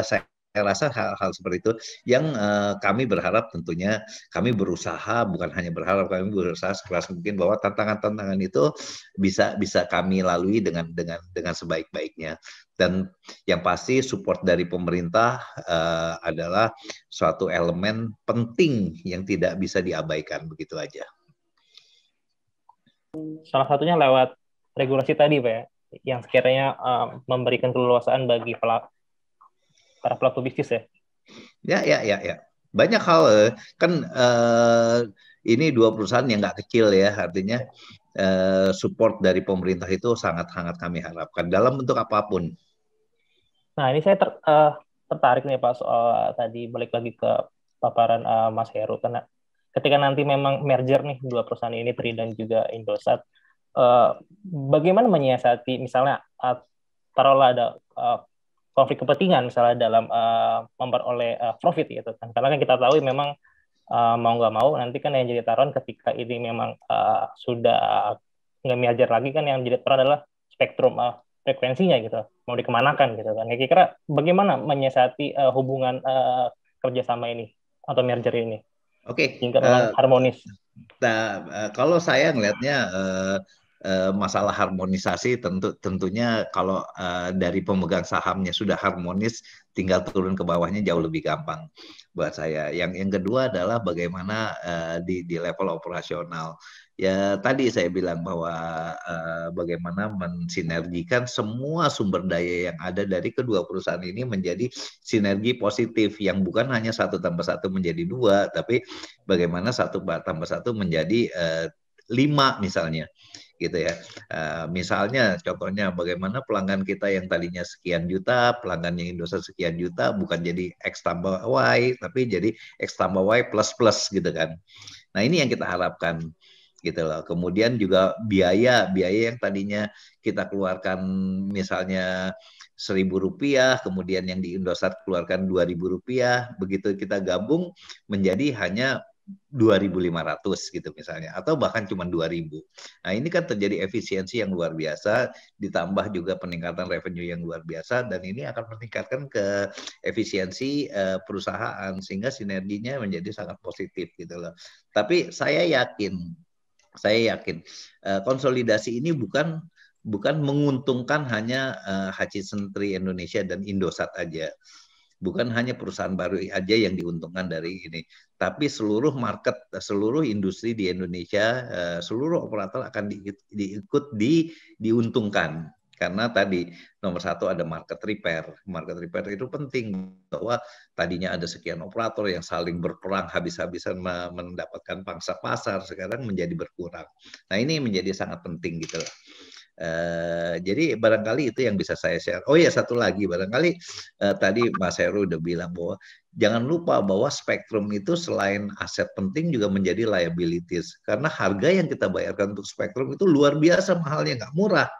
saya rasa hal-hal seperti itu yang kami berharap, tentunya kami berusaha, bukan hanya berharap, kami berusaha sekeras mungkin bahwa tantangan-tantangan itu bisa kami lalui dengan sebaik-baiknya. Dan yang pasti support dari pemerintah adalah suatu elemen penting yang tidak bisa diabaikan, begitu aja. Salah satunya lewat regulasi tadi, Pak ya, yang sekiranya memberikan keleluasaan bagi para pelaku bisnis ya. Ya. Banyak hal kan ini dua perusahaan yang nggak kecil ya, artinya support dari pemerintah itu sangat-sangat kami harapkan dalam bentuk apapun. Nah, ini saya tertarik nih Pak soal tadi, balik lagi ke paparan Mas Heru, karena ketika nanti memang merger nih dua perusahaan ini, Tri dan juga Indosat, bagaimana menyiasati misalnya taruhlah ada konflik kepentingan misalnya dalam memperoleh profit gitu kan, karena kan kita tahu memang mau nggak mau nanti kan yang jadi taruhan ketika ini memang sudah nggak merger lagi kan, yang jadi taruhan adalah spektrum frekuensinya gitu, mau dikemanakan gitu kan. Kira-kira bagaimana menyiasati hubungan kerjasama ini atau merger ini? Oke. Hingga memang harmonis. Nah, kalau saya ngelihatnya masalah harmonisasi tentunya kalau dari pemegang sahamnya sudah harmonis, tinggal turun ke bawahnya jauh lebih gampang buat saya. Yang kedua adalah bagaimana di level operasional. Ya, tadi saya bilang bahwa bagaimana mensinergikan semua sumber daya yang ada dari kedua perusahaan ini menjadi sinergi positif, yang bukan hanya 1 tambah 1 menjadi 2, tapi bagaimana 1 tambah 1 menjadi 5 misalnya. Gitu ya. Misalnya contohnya bagaimana pelanggan kita yang tadinya sekian juta, pelanggannya Indosat sekian juta, bukan jadi X tambah Y, tapi jadi X tambah Y plus plus gitu kan. Nah, ini yang kita harapkan. gitu loh. Kemudian juga biaya yang tadinya kita keluarkan misalnya Rp1.000, kemudian yang di Indosat keluarkan Rp2.000, begitu kita gabung menjadi hanya 2.500 gitu misalnya, atau bahkan cuma 2.000. Nah ini kan terjadi efisiensi yang luar biasa, ditambah juga peningkatan revenue yang luar biasa, dan ini akan meningkatkan ke efisiensi perusahaan, sehingga sinerginya menjadi sangat positif gitu loh. Tapi saya yakin konsolidasi ini bukan menguntungkan hanya Hutchison Tri Indonesia dan Indosat aja. Bukan hanya perusahaan baru aja yang diuntungkan dari ini, tapi seluruh market, seluruh industri di Indonesia, seluruh operator akan diuntungkan. Karena tadi nomor satu ada market repair. Market repair itu penting, bahwa tadinya ada sekian operator yang saling berperang habis-habisan mendapatkan pangsa pasar, sekarang menjadi berkurang. Nah ini menjadi sangat penting gitu lah. Jadi barangkali itu yang bisa saya share. Oh ya, satu lagi barangkali tadi Mas Heru udah bilang bahwa jangan lupa bahwa spektrum itu selain aset penting juga menjadi liabilities, karena harga yang kita bayarkan untuk spektrum itu luar biasa mahalnya, nggak murah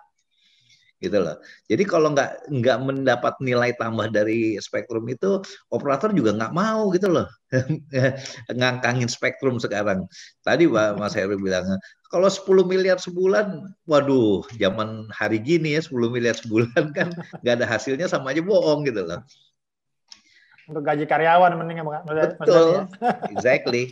gitu loh. Jadi kalau nggak mendapat nilai tambah dari spektrum itu, operator juga nggak mau gitu loh ngangkangin spektrum sekarang. Tadi Mas Heru bilang, kalau 10 miliar sebulan, waduh, zaman hari gini ya 10 miliar sebulan kan nggak ada hasilnya, sama aja bohong gitu loh. Untuk gaji karyawan mending. Betul, exactly.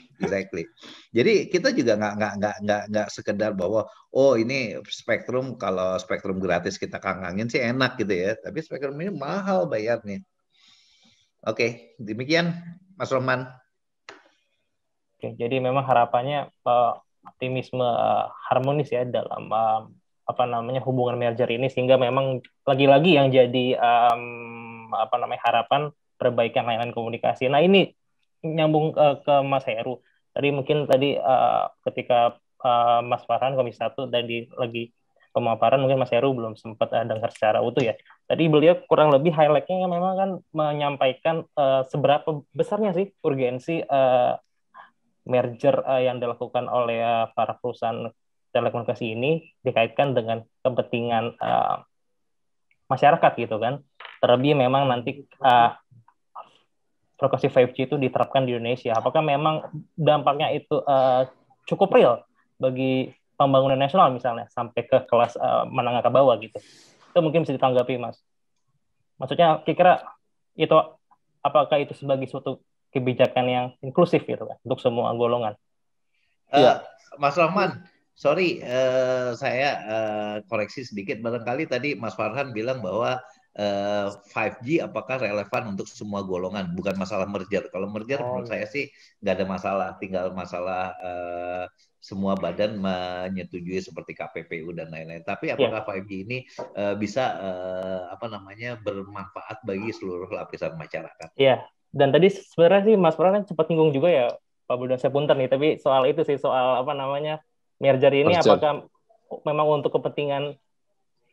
Jadi kita juga nggak sekedar bahwa ini spektrum, kalau spektrum gratis kita kangkangin sih enak gitu ya, tapi spektrum ini mahal bayarnya. Oke, demikian Mas Roman. Oke, jadi memang harapannya optimisme harmonis ya dalam hubungan merger ini, sehingga memang lagi-lagi yang jadi harapan perbaikan layanan komunikasi. Nah ini nyambung ke Mas Heru. Tadi ketika Mas Farhan Komisi 1 dan lagi pemaparan, mungkin Mas Heru belum sempat dengar secara utuh ya. Tadi beliau kurang lebih highlight-nya memang kan menyampaikan seberapa besarnya sih urgensi merger yang dilakukan oleh para perusahaan telekomunikasi ini dikaitkan dengan kepentingan masyarakat gitu kan. Terlebih memang nanti frekuensi 5G itu diterapkan di Indonesia. Apakah memang dampaknya itu cukup real bagi pembangunan nasional misalnya sampai ke kelas menengah ke bawah gitu? Itu mungkin bisa ditanggapi, Mas. Maksudnya kira-kira itu apakah itu sebagai suatu kebijakan yang inklusif gitu kan untuk semua golongan? Mas Rahman, sorry, saya koreksi sedikit. Barangkali tadi Mas Farhan bilang bahwa 5G apakah relevan untuk semua golongan, bukan masalah merger. Kalau merger menurut saya sih nggak ada masalah, tinggal masalah semua badan menyetujui seperti KPPU dan lain-lain. Tapi apakah 5G ini bisa bermanfaat bagi seluruh lapisan masyarakat? Iya. Dan tadi sebenarnya sih Mas Farhan sempat singgung juga ya, Pak Budi, saya punten nih, tapi soal itu sih, soal merger ini apakah memang untuk kepentingan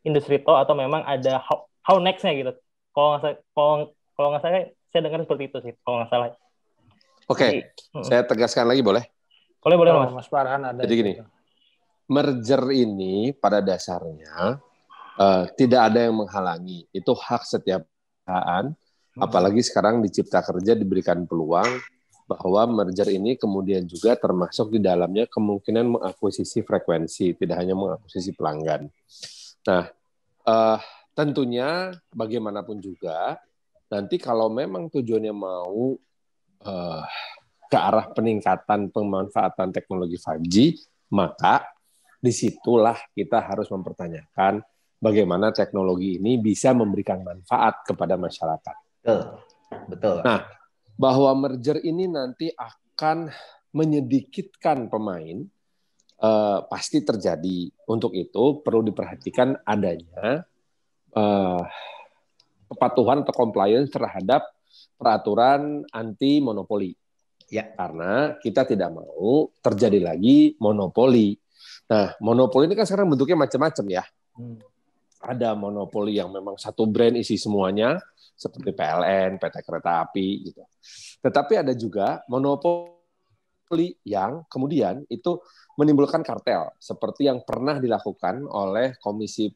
industri toh atau memang ada how next-nya gitu. Kalau nggak salah saya dengar seperti itu sih, kalau nggak salah. Oke, saya tegaskan lagi boleh? Boleh Mas Farhan ada. Jadi gini, merger ini pada dasarnya tidak ada yang menghalangi. Itu hak setiap perusahaan. Apalagi sekarang di Cipta Kerja diberikan peluang bahwa merger ini kemudian juga termasuk di dalamnya kemungkinan mengakuisisi frekuensi, tidak hanya mengakuisisi pelanggan. Nah, tentunya bagaimanapun juga, nanti kalau memang tujuannya mau ke arah peningkatan pemanfaatan teknologi 5G, maka disitulah kita harus mempertanyakan bagaimana teknologi ini bisa memberikan manfaat kepada masyarakat. Betul. Nah, bahwa merger ini nanti akan menyedikitkan pemain, pasti terjadi. Untuk itu perlu diperhatikan adanya kepatuhan atau compliance terhadap peraturan anti monopoli. Ya, karena kita tidak mau terjadi lagi monopoli. Nah, monopoli ini kan sekarang bentuknya macam-macam ya. Ada monopoli yang memang satu brand isi semuanya, seperti PLN, PT Kereta Api, gitu. Tetapi ada juga monopoli yang kemudian itu menimbulkan kartel seperti yang pernah dilakukan oleh Komisi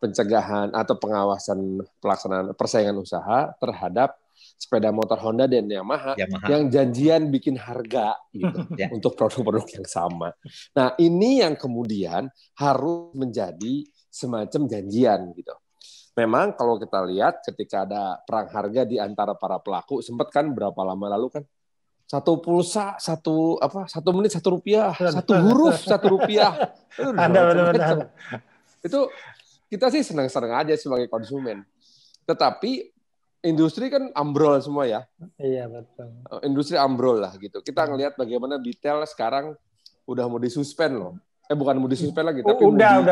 Pencegahan atau Pengawasan Pelaksanaan Persaingan Usaha terhadap sepeda motor Honda dan Yamaha. Yang janjian bikin harga gitu untuk produk-produk yang sama. Nah, ini yang kemudian harus menjadi semacam janjian gitu. Memang kalau kita lihat ketika ada perang harga di antara para pelaku, sempat kan berapa lama lalu kan, satu pulsa, satu menit Rp1, satu huruf Rp1. Ada. Itu kita sih senang-senang aja sebagai konsumen. Tetapi industri kan ambrol semua ya. Iya, betul. Industri ambrol lah gitu. Kita ngelihat bagaimana detail sekarang udah mau disuspend loh. Bukan mau disuspend lagi, tapi udah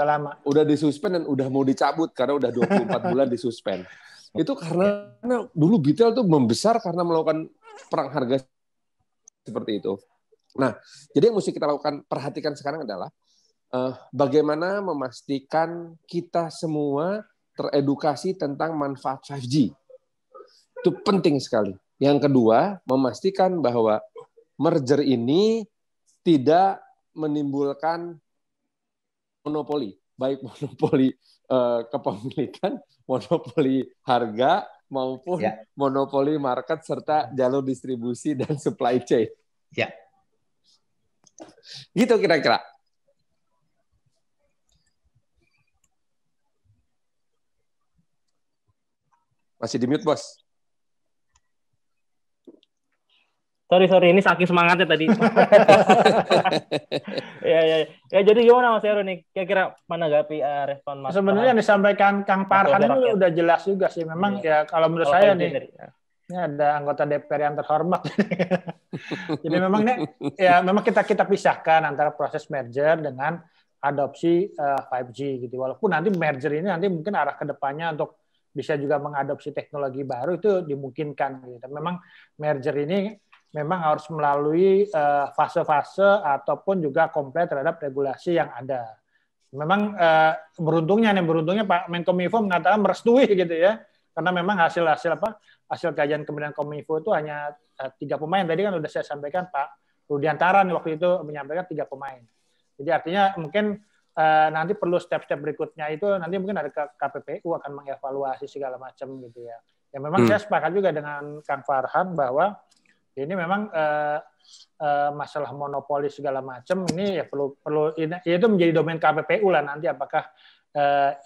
lama. Udah disuspend dan udah mau dicabut karena udah 24 bulan disuspend. Itu karena dulu Bitel tuh membesar karena melakukan perang harga seperti itu. Nah, jadi yang mesti kita lakukan, perhatikan sekarang adalah bagaimana memastikan kita semua teredukasi tentang manfaat 5G. Itu penting sekali. Yang kedua, memastikan bahwa merger ini tidak menimbulkan monopoli, baik monopoli kepemilikan, monopoli harga, maupun monopoli market serta jalur distribusi dan supply chain. Ya. Gitu kira-kira. Masih di mute, Bos. Sorry, ini saking semangatnya tadi. Ya, jadi gimana Mas Heru nih? Kira-kira menanggapi respon Mas? Sebenarnya yang disampaikan Kang Farhan itu udah jelas juga sih. Memang ya kalau menurut saya nih, ini ada anggota DPR yang terhormat. Jadi memang memang kita pisahkan antara proses merger dengan adopsi 5G gitu. Walaupun nanti merger ini nanti mungkin arah ke depannya untuk bisa juga mengadopsi teknologi baru itu dimungkinkan gitu. Memang merger ini memang harus melalui fase-fase ataupun juga komplain terhadap regulasi yang ada. Memang beruntungnya Pak Menkominfo mengatakan merestui gitu ya. Karena memang hasil hasil kajian Kementerian Kominfo itu hanya 3 pemain. Tadi kan sudah saya sampaikan Pak Rudiantara waktu itu menyampaikan 3 pemain. Jadi artinya mungkin nanti perlu step-step berikutnya itu nanti mungkin ada KPPU akan mengevaluasi segala macam gitu ya. Ya memang saya sepakat juga dengan Kang Farhan bahwa ini memang masalah monopoli segala macam ini ya perlu itu menjadi domain KPPU lah nanti apakah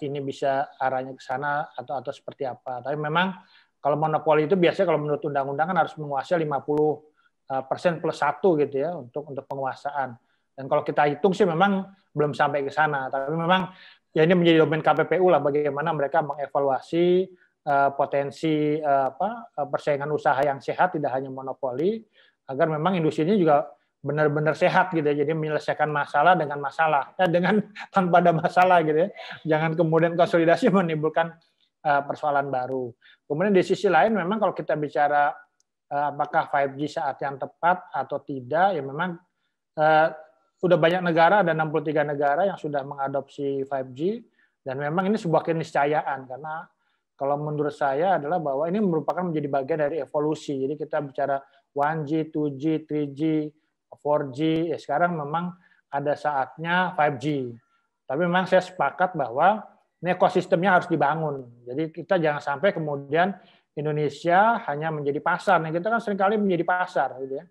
ini bisa arahnya ke sana atau seperti apa. Tapi memang kalau monopoli itu biasanya kalau menurut undang-undang kan harus menguasai 50% plus 1 gitu ya untuk penguasaan. Dan kalau kita hitung sih memang belum sampai ke sana. Tapi memang ya ini menjadi domain KPPU lah bagaimana mereka mengevaluasi potensi persaingan usaha yang sehat tidak hanya monopoli agar memang industri ini juga benar-benar sehat gitu ya. Jadi menyelesaikan masalah dengan tanpa ada masalah gitu ya. Jangan kemudian konsolidasi menimbulkan persoalan baru. Kemudian di sisi lain memang kalau kita bicara apakah 5G saat yang tepat atau tidak ya memang sudah banyak negara, ada 63 negara yang sudah mengadopsi 5G, dan memang ini sebuah keniscayaan, karena kalau menurut saya adalah bahwa ini merupakan menjadi bagian dari evolusi. Jadi kita bicara 1G, 2G, 3G, 4G, ya sekarang memang ada saatnya 5G. Tapi memang saya sepakat bahwa ini ekosistemnya harus dibangun. Jadi kita jangan sampai kemudian Indonesia hanya menjadi pasar. Nah, kita kan seringkali menjadi pasar, gitu ya.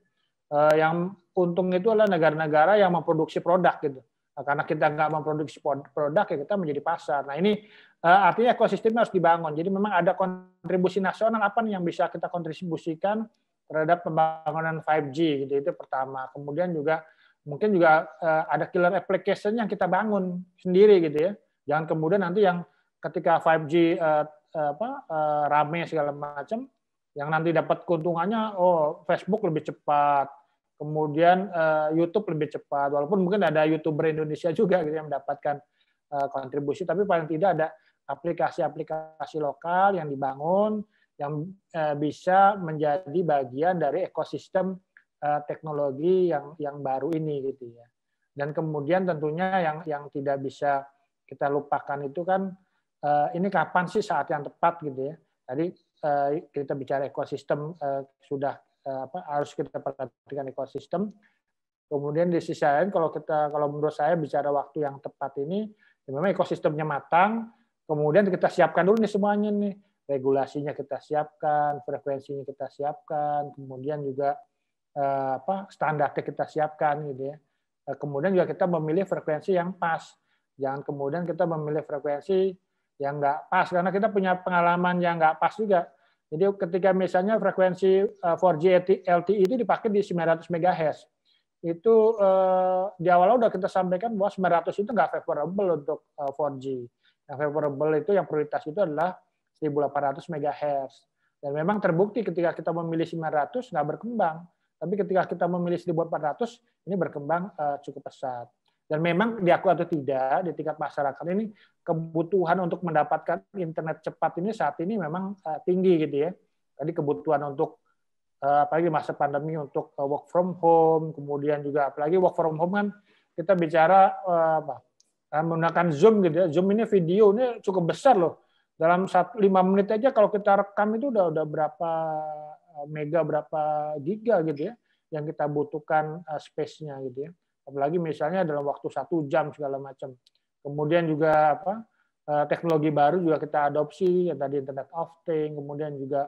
Yang untung itu adalah negara-negara yang memproduksi produk gitu. Nah, karena kita nggak memproduksi produk ya kita menjadi pasar. Nah ini artinya ekosistemnya harus dibangun. Jadi memang ada kontribusi nasional apa nih yang bisa kita kontribusikan terhadap pembangunan 5G gitu. Itu pertama. Kemudian juga mungkin juga ada killer application yang kita bangun sendiri gitu ya. Jangan kemudian nanti yang ketika 5G rame segala macam, yang nanti dapat keuntungannya Facebook lebih cepat. Kemudian YouTube lebih cepat, walaupun mungkin ada YouTuber Indonesia juga gitu yang mendapatkan kontribusi, tapi paling tidak ada aplikasi-aplikasi lokal yang dibangun yang bisa menjadi bagian dari ekosistem teknologi yang baru ini gitu ya. Dan kemudian tentunya yang tidak bisa kita lupakan itu kan ini kapan sih saat yang tepat gitu ya. Tadi kita bicara ekosistem sudah harus kita perhatikan ekosistem. Kemudian di sisi lain kalau menurut saya bicara waktu yang tepat ini, ya memang ekosistemnya matang, kemudian kita siapkan dulu nih semuanya nih, regulasinya kita siapkan, frekuensinya kita siapkan, kemudian juga standarnya kita siapkan gitu ya. Kemudian juga kita memilih frekuensi yang pas, jangan kemudian kita memilih frekuensi yang nggak pas karena kita punya pengalaman yang nggak pas juga. Jadi ketika misalnya frekuensi 4G LTE itu dipakai di 900 MHz, itu di awal udah kita sampaikan bahwa 900 itu nggak favorable untuk 4G. Yang favorable itu yang prioritas itu adalah 1800 MHz. Dan memang terbukti ketika kita memilih 900 nggak berkembang, tapi ketika kita memilih 1400 ini berkembang cukup pesat. Dan memang diakui atau tidak di tingkat masyarakat ini kebutuhan untuk mendapatkan internet cepat ini saat ini memang tinggi gitu ya. Tadi kebutuhan untuk apalagi masa pandemi untuk work from home, kemudian juga apalagi work from home kan kita bicara menggunakan Zoom gitu ya. Zoom ini video ini cukup besar loh. Dalam 5 menit aja kalau kita rekam itu udah berapa mega, berapa giga gitu ya yang kita butuhkan space-nya gitu ya. Apalagi misalnya dalam waktu 1 jam segala macam. Kemudian juga teknologi baru juga kita adopsi, ya tadi Internet of Things, kemudian juga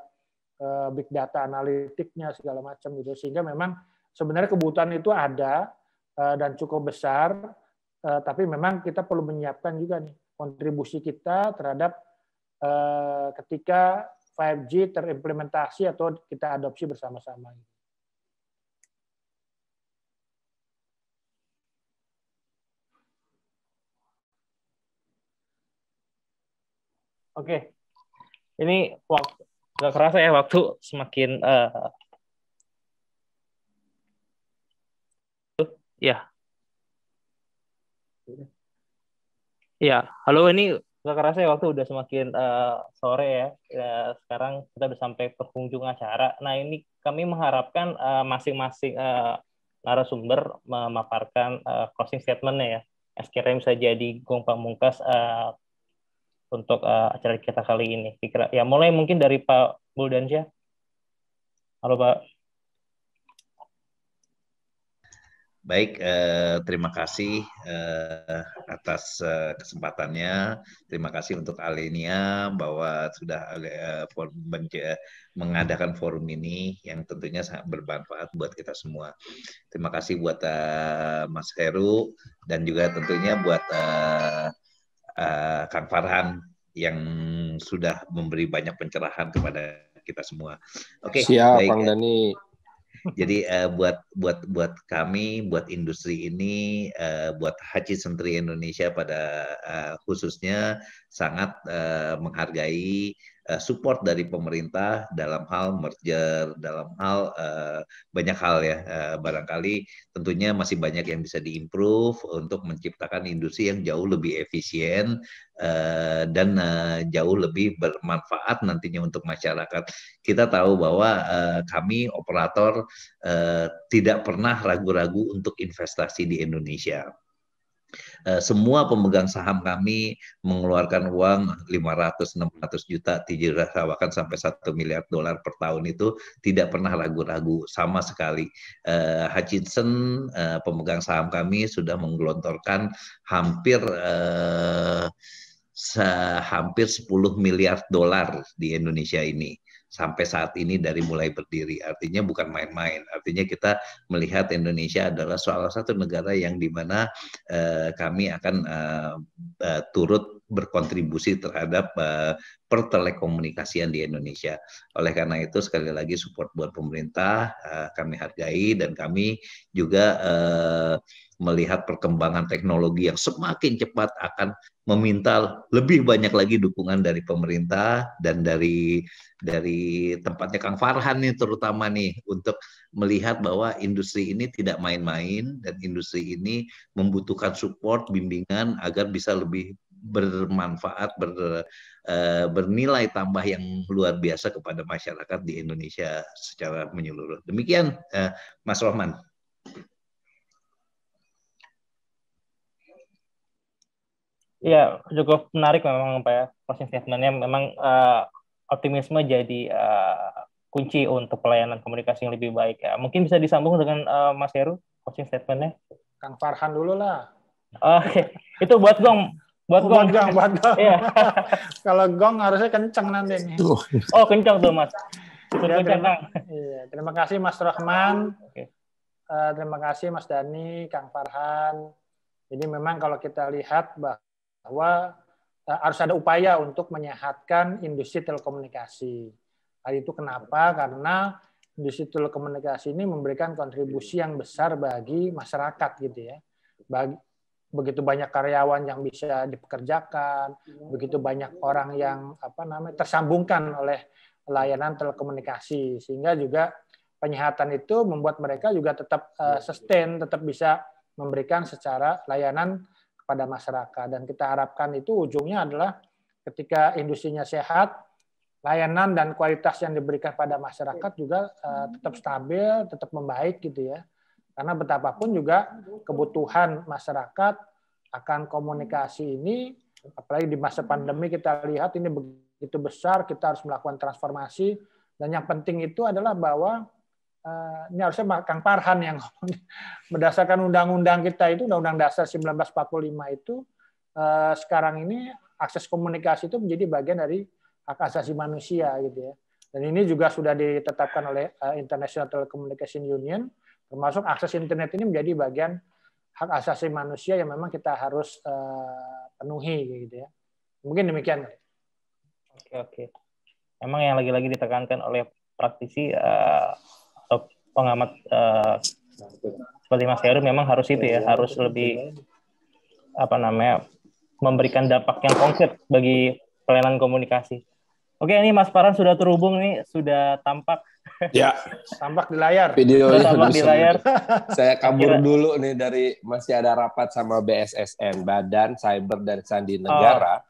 big data analitiknya segala macam gitu. Sehingga memang sebenarnya kebutuhan itu ada dan cukup besar, tapi memang kita perlu menyiapkan juga nih kontribusi kita terhadap ketika 5G terimplementasi atau kita adopsi bersama-sama. Oke, ini waktu nggak kerasa ya waktu semakin ya halo, ini nggak kerasa ya waktu udah semakin sore ya. Sekarang kita udah sampai penghujung acara. Nah ini kami mengharapkan masing-masing narasumber memaparkan closing statement-nya ya. Sekiranya bisa jadi gong pamungkas untuk acara kita kali ini. Ya mulai mungkin dari Pak Buldansyah. Halo Pak. Baik, terima kasih atas kesempatannya. Terima kasih untuk Alenia bahwa sudah mengadakan forum ini yang tentunya sangat bermanfaat buat kita semua. Terima kasih buat Mas Heru dan juga tentunya buat Kang Farhan yang sudah memberi banyak pencerahan kepada kita semua. Oke, siap, baik. Bang Dani. Jadi buat kami, buat industri ini, buat Hutchison 3 Indonesia pada khususnya sangat menghargai support dari pemerintah dalam hal merger, dalam hal banyak hal ya. Barangkali tentunya masih banyak yang bisa diimprove untuk menciptakan industri yang jauh lebih efisien dan jauh lebih bermanfaat nantinya untuk masyarakat. Kita tahu bahwa kami operator tidak pernah ragu-ragu untuk investasi di Indonesia. Semua pemegang saham kami mengeluarkan uang 500-600 juta, bahkan sampai $1 miliar per tahun itu tidak pernah ragu-ragu sama sekali. Hutchison, pemegang saham kami sudah menggelontorkan hampir $10 miliar di Indonesia ini sampai saat ini dari mulai berdiri. Artinya bukan main-main. Artinya kita melihat Indonesia adalah salah satu negara yang dimana kami akan turut berkontribusi terhadap pertelekomunikasian di Indonesia. Oleh karena itu sekali lagi support buat pemerintah kami hargai dan kami juga melihat perkembangan teknologi yang semakin cepat akan meminta lebih banyak lagi dukungan dari pemerintah dan dari tempatnya Kang Farhan nih terutama nih untuk melihat bahwa industri ini tidak main-main dan industri ini membutuhkan support, bimbingan agar bisa lebih bermanfaat, bernilai tambah yang luar biasa kepada masyarakat di Indonesia secara menyeluruh. Demikian Mas Rohman. Ya, cukup menarik memang Pak ya, closing statement-nya memang optimisme jadi kunci untuk pelayanan komunikasi yang lebih baik. Ya, mungkin bisa disambung dengan Mas Heru closing statement-nya. Kang Farhan dulu lah. Oke, itu buat gong. Buat gong. Buat gong. Iya. Kalau gong harusnya kenceng nanti nih. Oh, kencang tuh, Mas. Ya, terima kasih Mas Rahman. Terima kasih Mas Dani, Kang Farhan. Jadi memang kalau kita lihat bahwa harus ada upaya untuk menyehatkan industri telekomunikasi. Hal itu kenapa? Karena industri telekomunikasi ini memberikan kontribusi yang besar bagi masyarakat gitu ya. Begitu banyak karyawan yang bisa dipekerjakan, begitu banyak orang yang tersambungkan oleh layanan telekomunikasi, sehingga juga penyehatan itu membuat mereka juga tetap sustain, tetap bisa memberikan secara layanan kepada masyarakat. Dan kita harapkan itu ujungnya adalah ketika industrinya sehat, layanan dan kualitas yang diberikan pada masyarakat juga tetap stabil, tetap membaik gitu ya. Karena betapapun juga kebutuhan masyarakat akan komunikasi ini, apalagi di masa pandemi kita lihat ini begitu besar, kita harus melakukan transformasi. Dan yang penting itu adalah bahwa ini harusnya Kang Farhan yang berdasarkan undang-undang kita itu, Undang-Undang Dasar 1945 itu, sekarang ini akses komunikasi itu menjadi bagian dari hak asasi manusia gitu ya. Dan ini juga sudah ditetapkan oleh International Telecommunication Union, termasuk akses internet ini menjadi bagian hak asasi manusia yang memang kita harus penuhi gitu ya. Mungkin demikian. Oke. Memang yang lagi-lagi ditekankan oleh praktisi atau pengamat seperti Mas Heru memang harus itu ya, harus lebih memberikan dampak yang konkret bagi pelayanan komunikasi. Oke, ini Mas Farhan sudah terhubung nih, sudah tampak. Ya, tampak di layar. Videonya tampak di layar. Saya kabur dulu nih dari masih ada rapat sama BSSN, Badan Cyber dan Sandi Negara,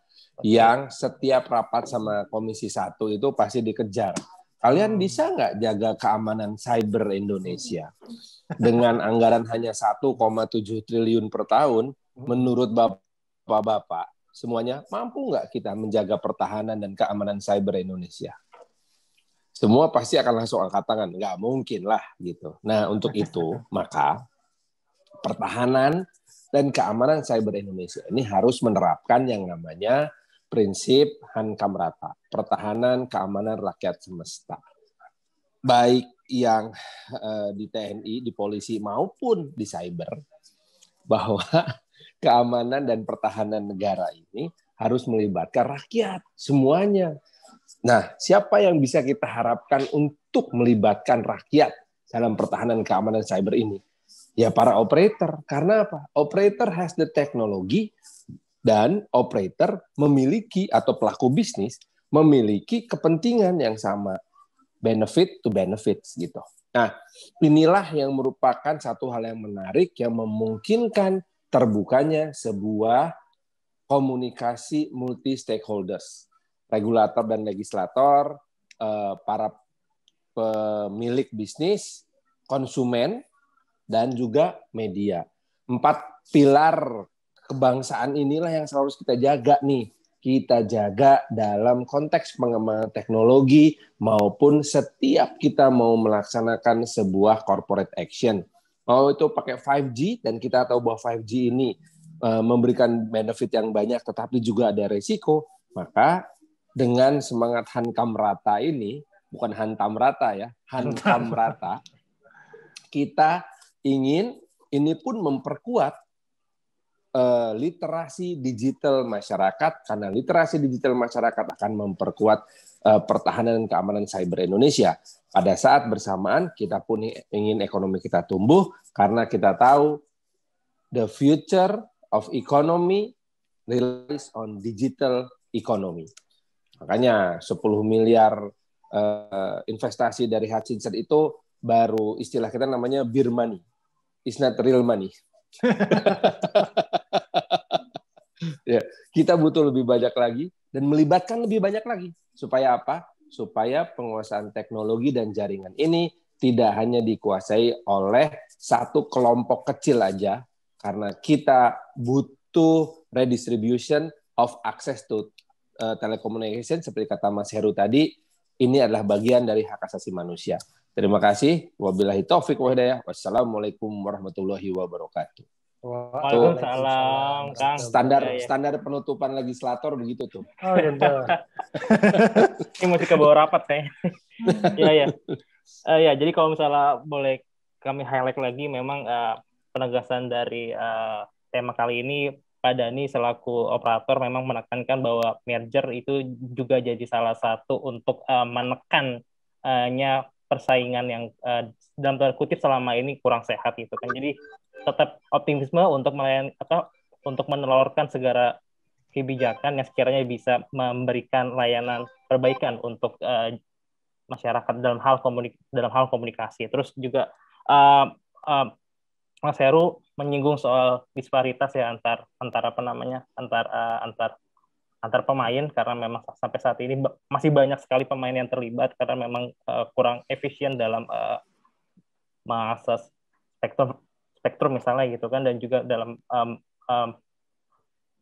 yang setiap rapat sama Komisi 1 itu pasti dikejar. Kalian bisa nggak jaga keamanan cyber Indonesia? Dengan anggaran hanya 1,7 triliun per tahun, menurut Bapak-Bapak, semuanya mampu nggak kita menjaga pertahanan dan keamanan cyber Indonesia? Semua pasti akan langsung angkat tangan. Nggak mungkin lah gitu. Nah, untuk itu, maka pertahanan dan keamanan cyber Indonesia ini harus menerapkan yang namanya prinsip hankam rata, pertahanan keamanan rakyat semesta. Baik yang di TNI, di polisi maupun di cyber, bahwa keamanan dan pertahanan negara ini harus melibatkan rakyat semuanya. Nah, siapa yang bisa kita harapkan untuk melibatkan rakyat dalam pertahanan keamanan cyber ini? Ya para operator. Karena apa? Operator has the technology, dan operator memiliki atau pelaku bisnis memiliki kepentingan yang sama, benefit to benefits gitu. Nah, inilah yang merupakan satu hal yang menarik yang memungkinkan terbukanya sebuah komunikasi multi stakeholders, regulator dan legislator, para pemilik bisnis, konsumen, dan juga media. 4 pilar kebangsaan inilah yang harus kita jaga nih. Kita jaga dalam konteks pengembangan teknologi maupun setiap kita mau melaksanakan sebuah corporate action. Mau itu pakai 5G, dan kita tahu bahwa 5G ini memberikan benefit yang banyak tetapi juga ada resiko, maka dengan semangat hankam rata ini, bukan hantam rata ya, hankam rata, kita ingin ini pun memperkuat literasi digital masyarakat, karena literasi digital masyarakat akan memperkuat pertahanan dan keamanan cyber Indonesia. Pada saat bersamaan kita pun ingin ekonomi kita tumbuh, karena kita tahu the future of economy relies on digital economy. Makanya 10 miliar investasi dari Hutchinson itu baru istilah kita namanya beer money. It's not real money. Ya, kita butuh lebih banyak lagi dan melibatkan lebih banyak lagi. Supaya apa? Supaya penguasaan teknologi dan jaringan ini tidak hanya dikuasai oleh satu kelompok kecil aja, karena kita butuh redistribution of access to telecommunication seperti kata Mas Heru tadi, ini adalah bagian dari hak asasi manusia. Terima kasih. Wabillahi taufik wa hidayah. Wassalamualaikum warahmatullahi wabarakatuh. Waalaikumsalam, Kang. Standar penutupan legislator begitu tuh. Oh gitu. Ini masih ke bawah rapat saya. Iya. Ya, jadi kalau misalnya boleh kami highlight lagi, memang penegasan dari tema kali ini, Pak Dhani selaku operator memang menekankan bahwa merger itu juga jadi salah satu untuk menekannya persaingan yang dalam tanda kutip selama ini kurang sehat gitu kan. Jadi tetap optimisme untuk untuk menelurkan segala kebijakan yang sekiranya bisa memberikan layanan perbaikan untuk masyarakat dalam hal komunikasi. Terus juga Mas Heru menyinggung soal disparitas ya antar pemain, karena memang sampai saat ini masih banyak sekali pemain yang terlibat karena memang kurang efisien dalam mengakses spektrum misalnya gitu kan, dan juga dalam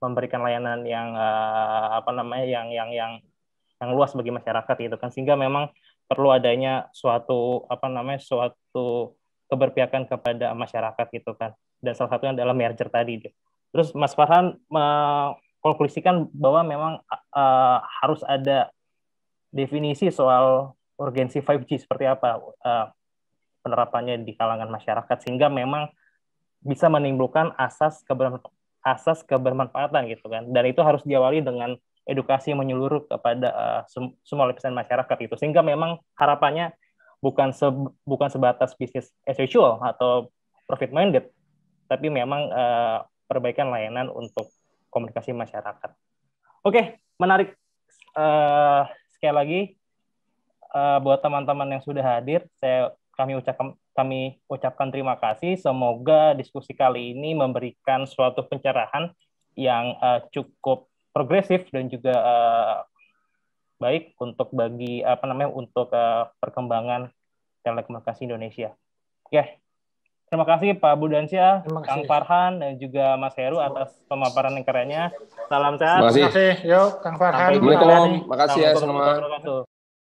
memberikan layanan yang yang luas bagi masyarakat gitu kan, sehingga memang perlu adanya suatu keberpihakan kepada masyarakat gitu kan, dan salah satunya adalah merger tadi. Terus Mas Farhan mengkonklusikan bahwa memang harus ada definisi soal urgensi 5G seperti apa penerapannya di kalangan masyarakat, sehingga memang bisa menimbulkan asas kebermanfaatan gitu kan, dan itu harus diawali dengan edukasi menyeluruh kepada semua lapisan masyarakat itu, sehingga memang harapannya bukan sebatas bisnis as usual atau profit minded, tapi memang perbaikan layanan untuk komunikasi masyarakat. Oke, menarik. Sekali lagi buat teman-teman yang sudah hadir, kami ucapkan terima kasih. Semoga diskusi kali ini memberikan suatu pencerahan yang cukup progresif dan juga baik untuk perkembangan telekomunikasi Indonesia. Oke. Terima kasih Pak Budiansyah, Kang Farhan, dan juga Mas Heru atas pemaparan yang kerennya. Salam sehat. Terima kasih. Yuk, Kang Farhan. Assalamualaikum. Makasih ya semua.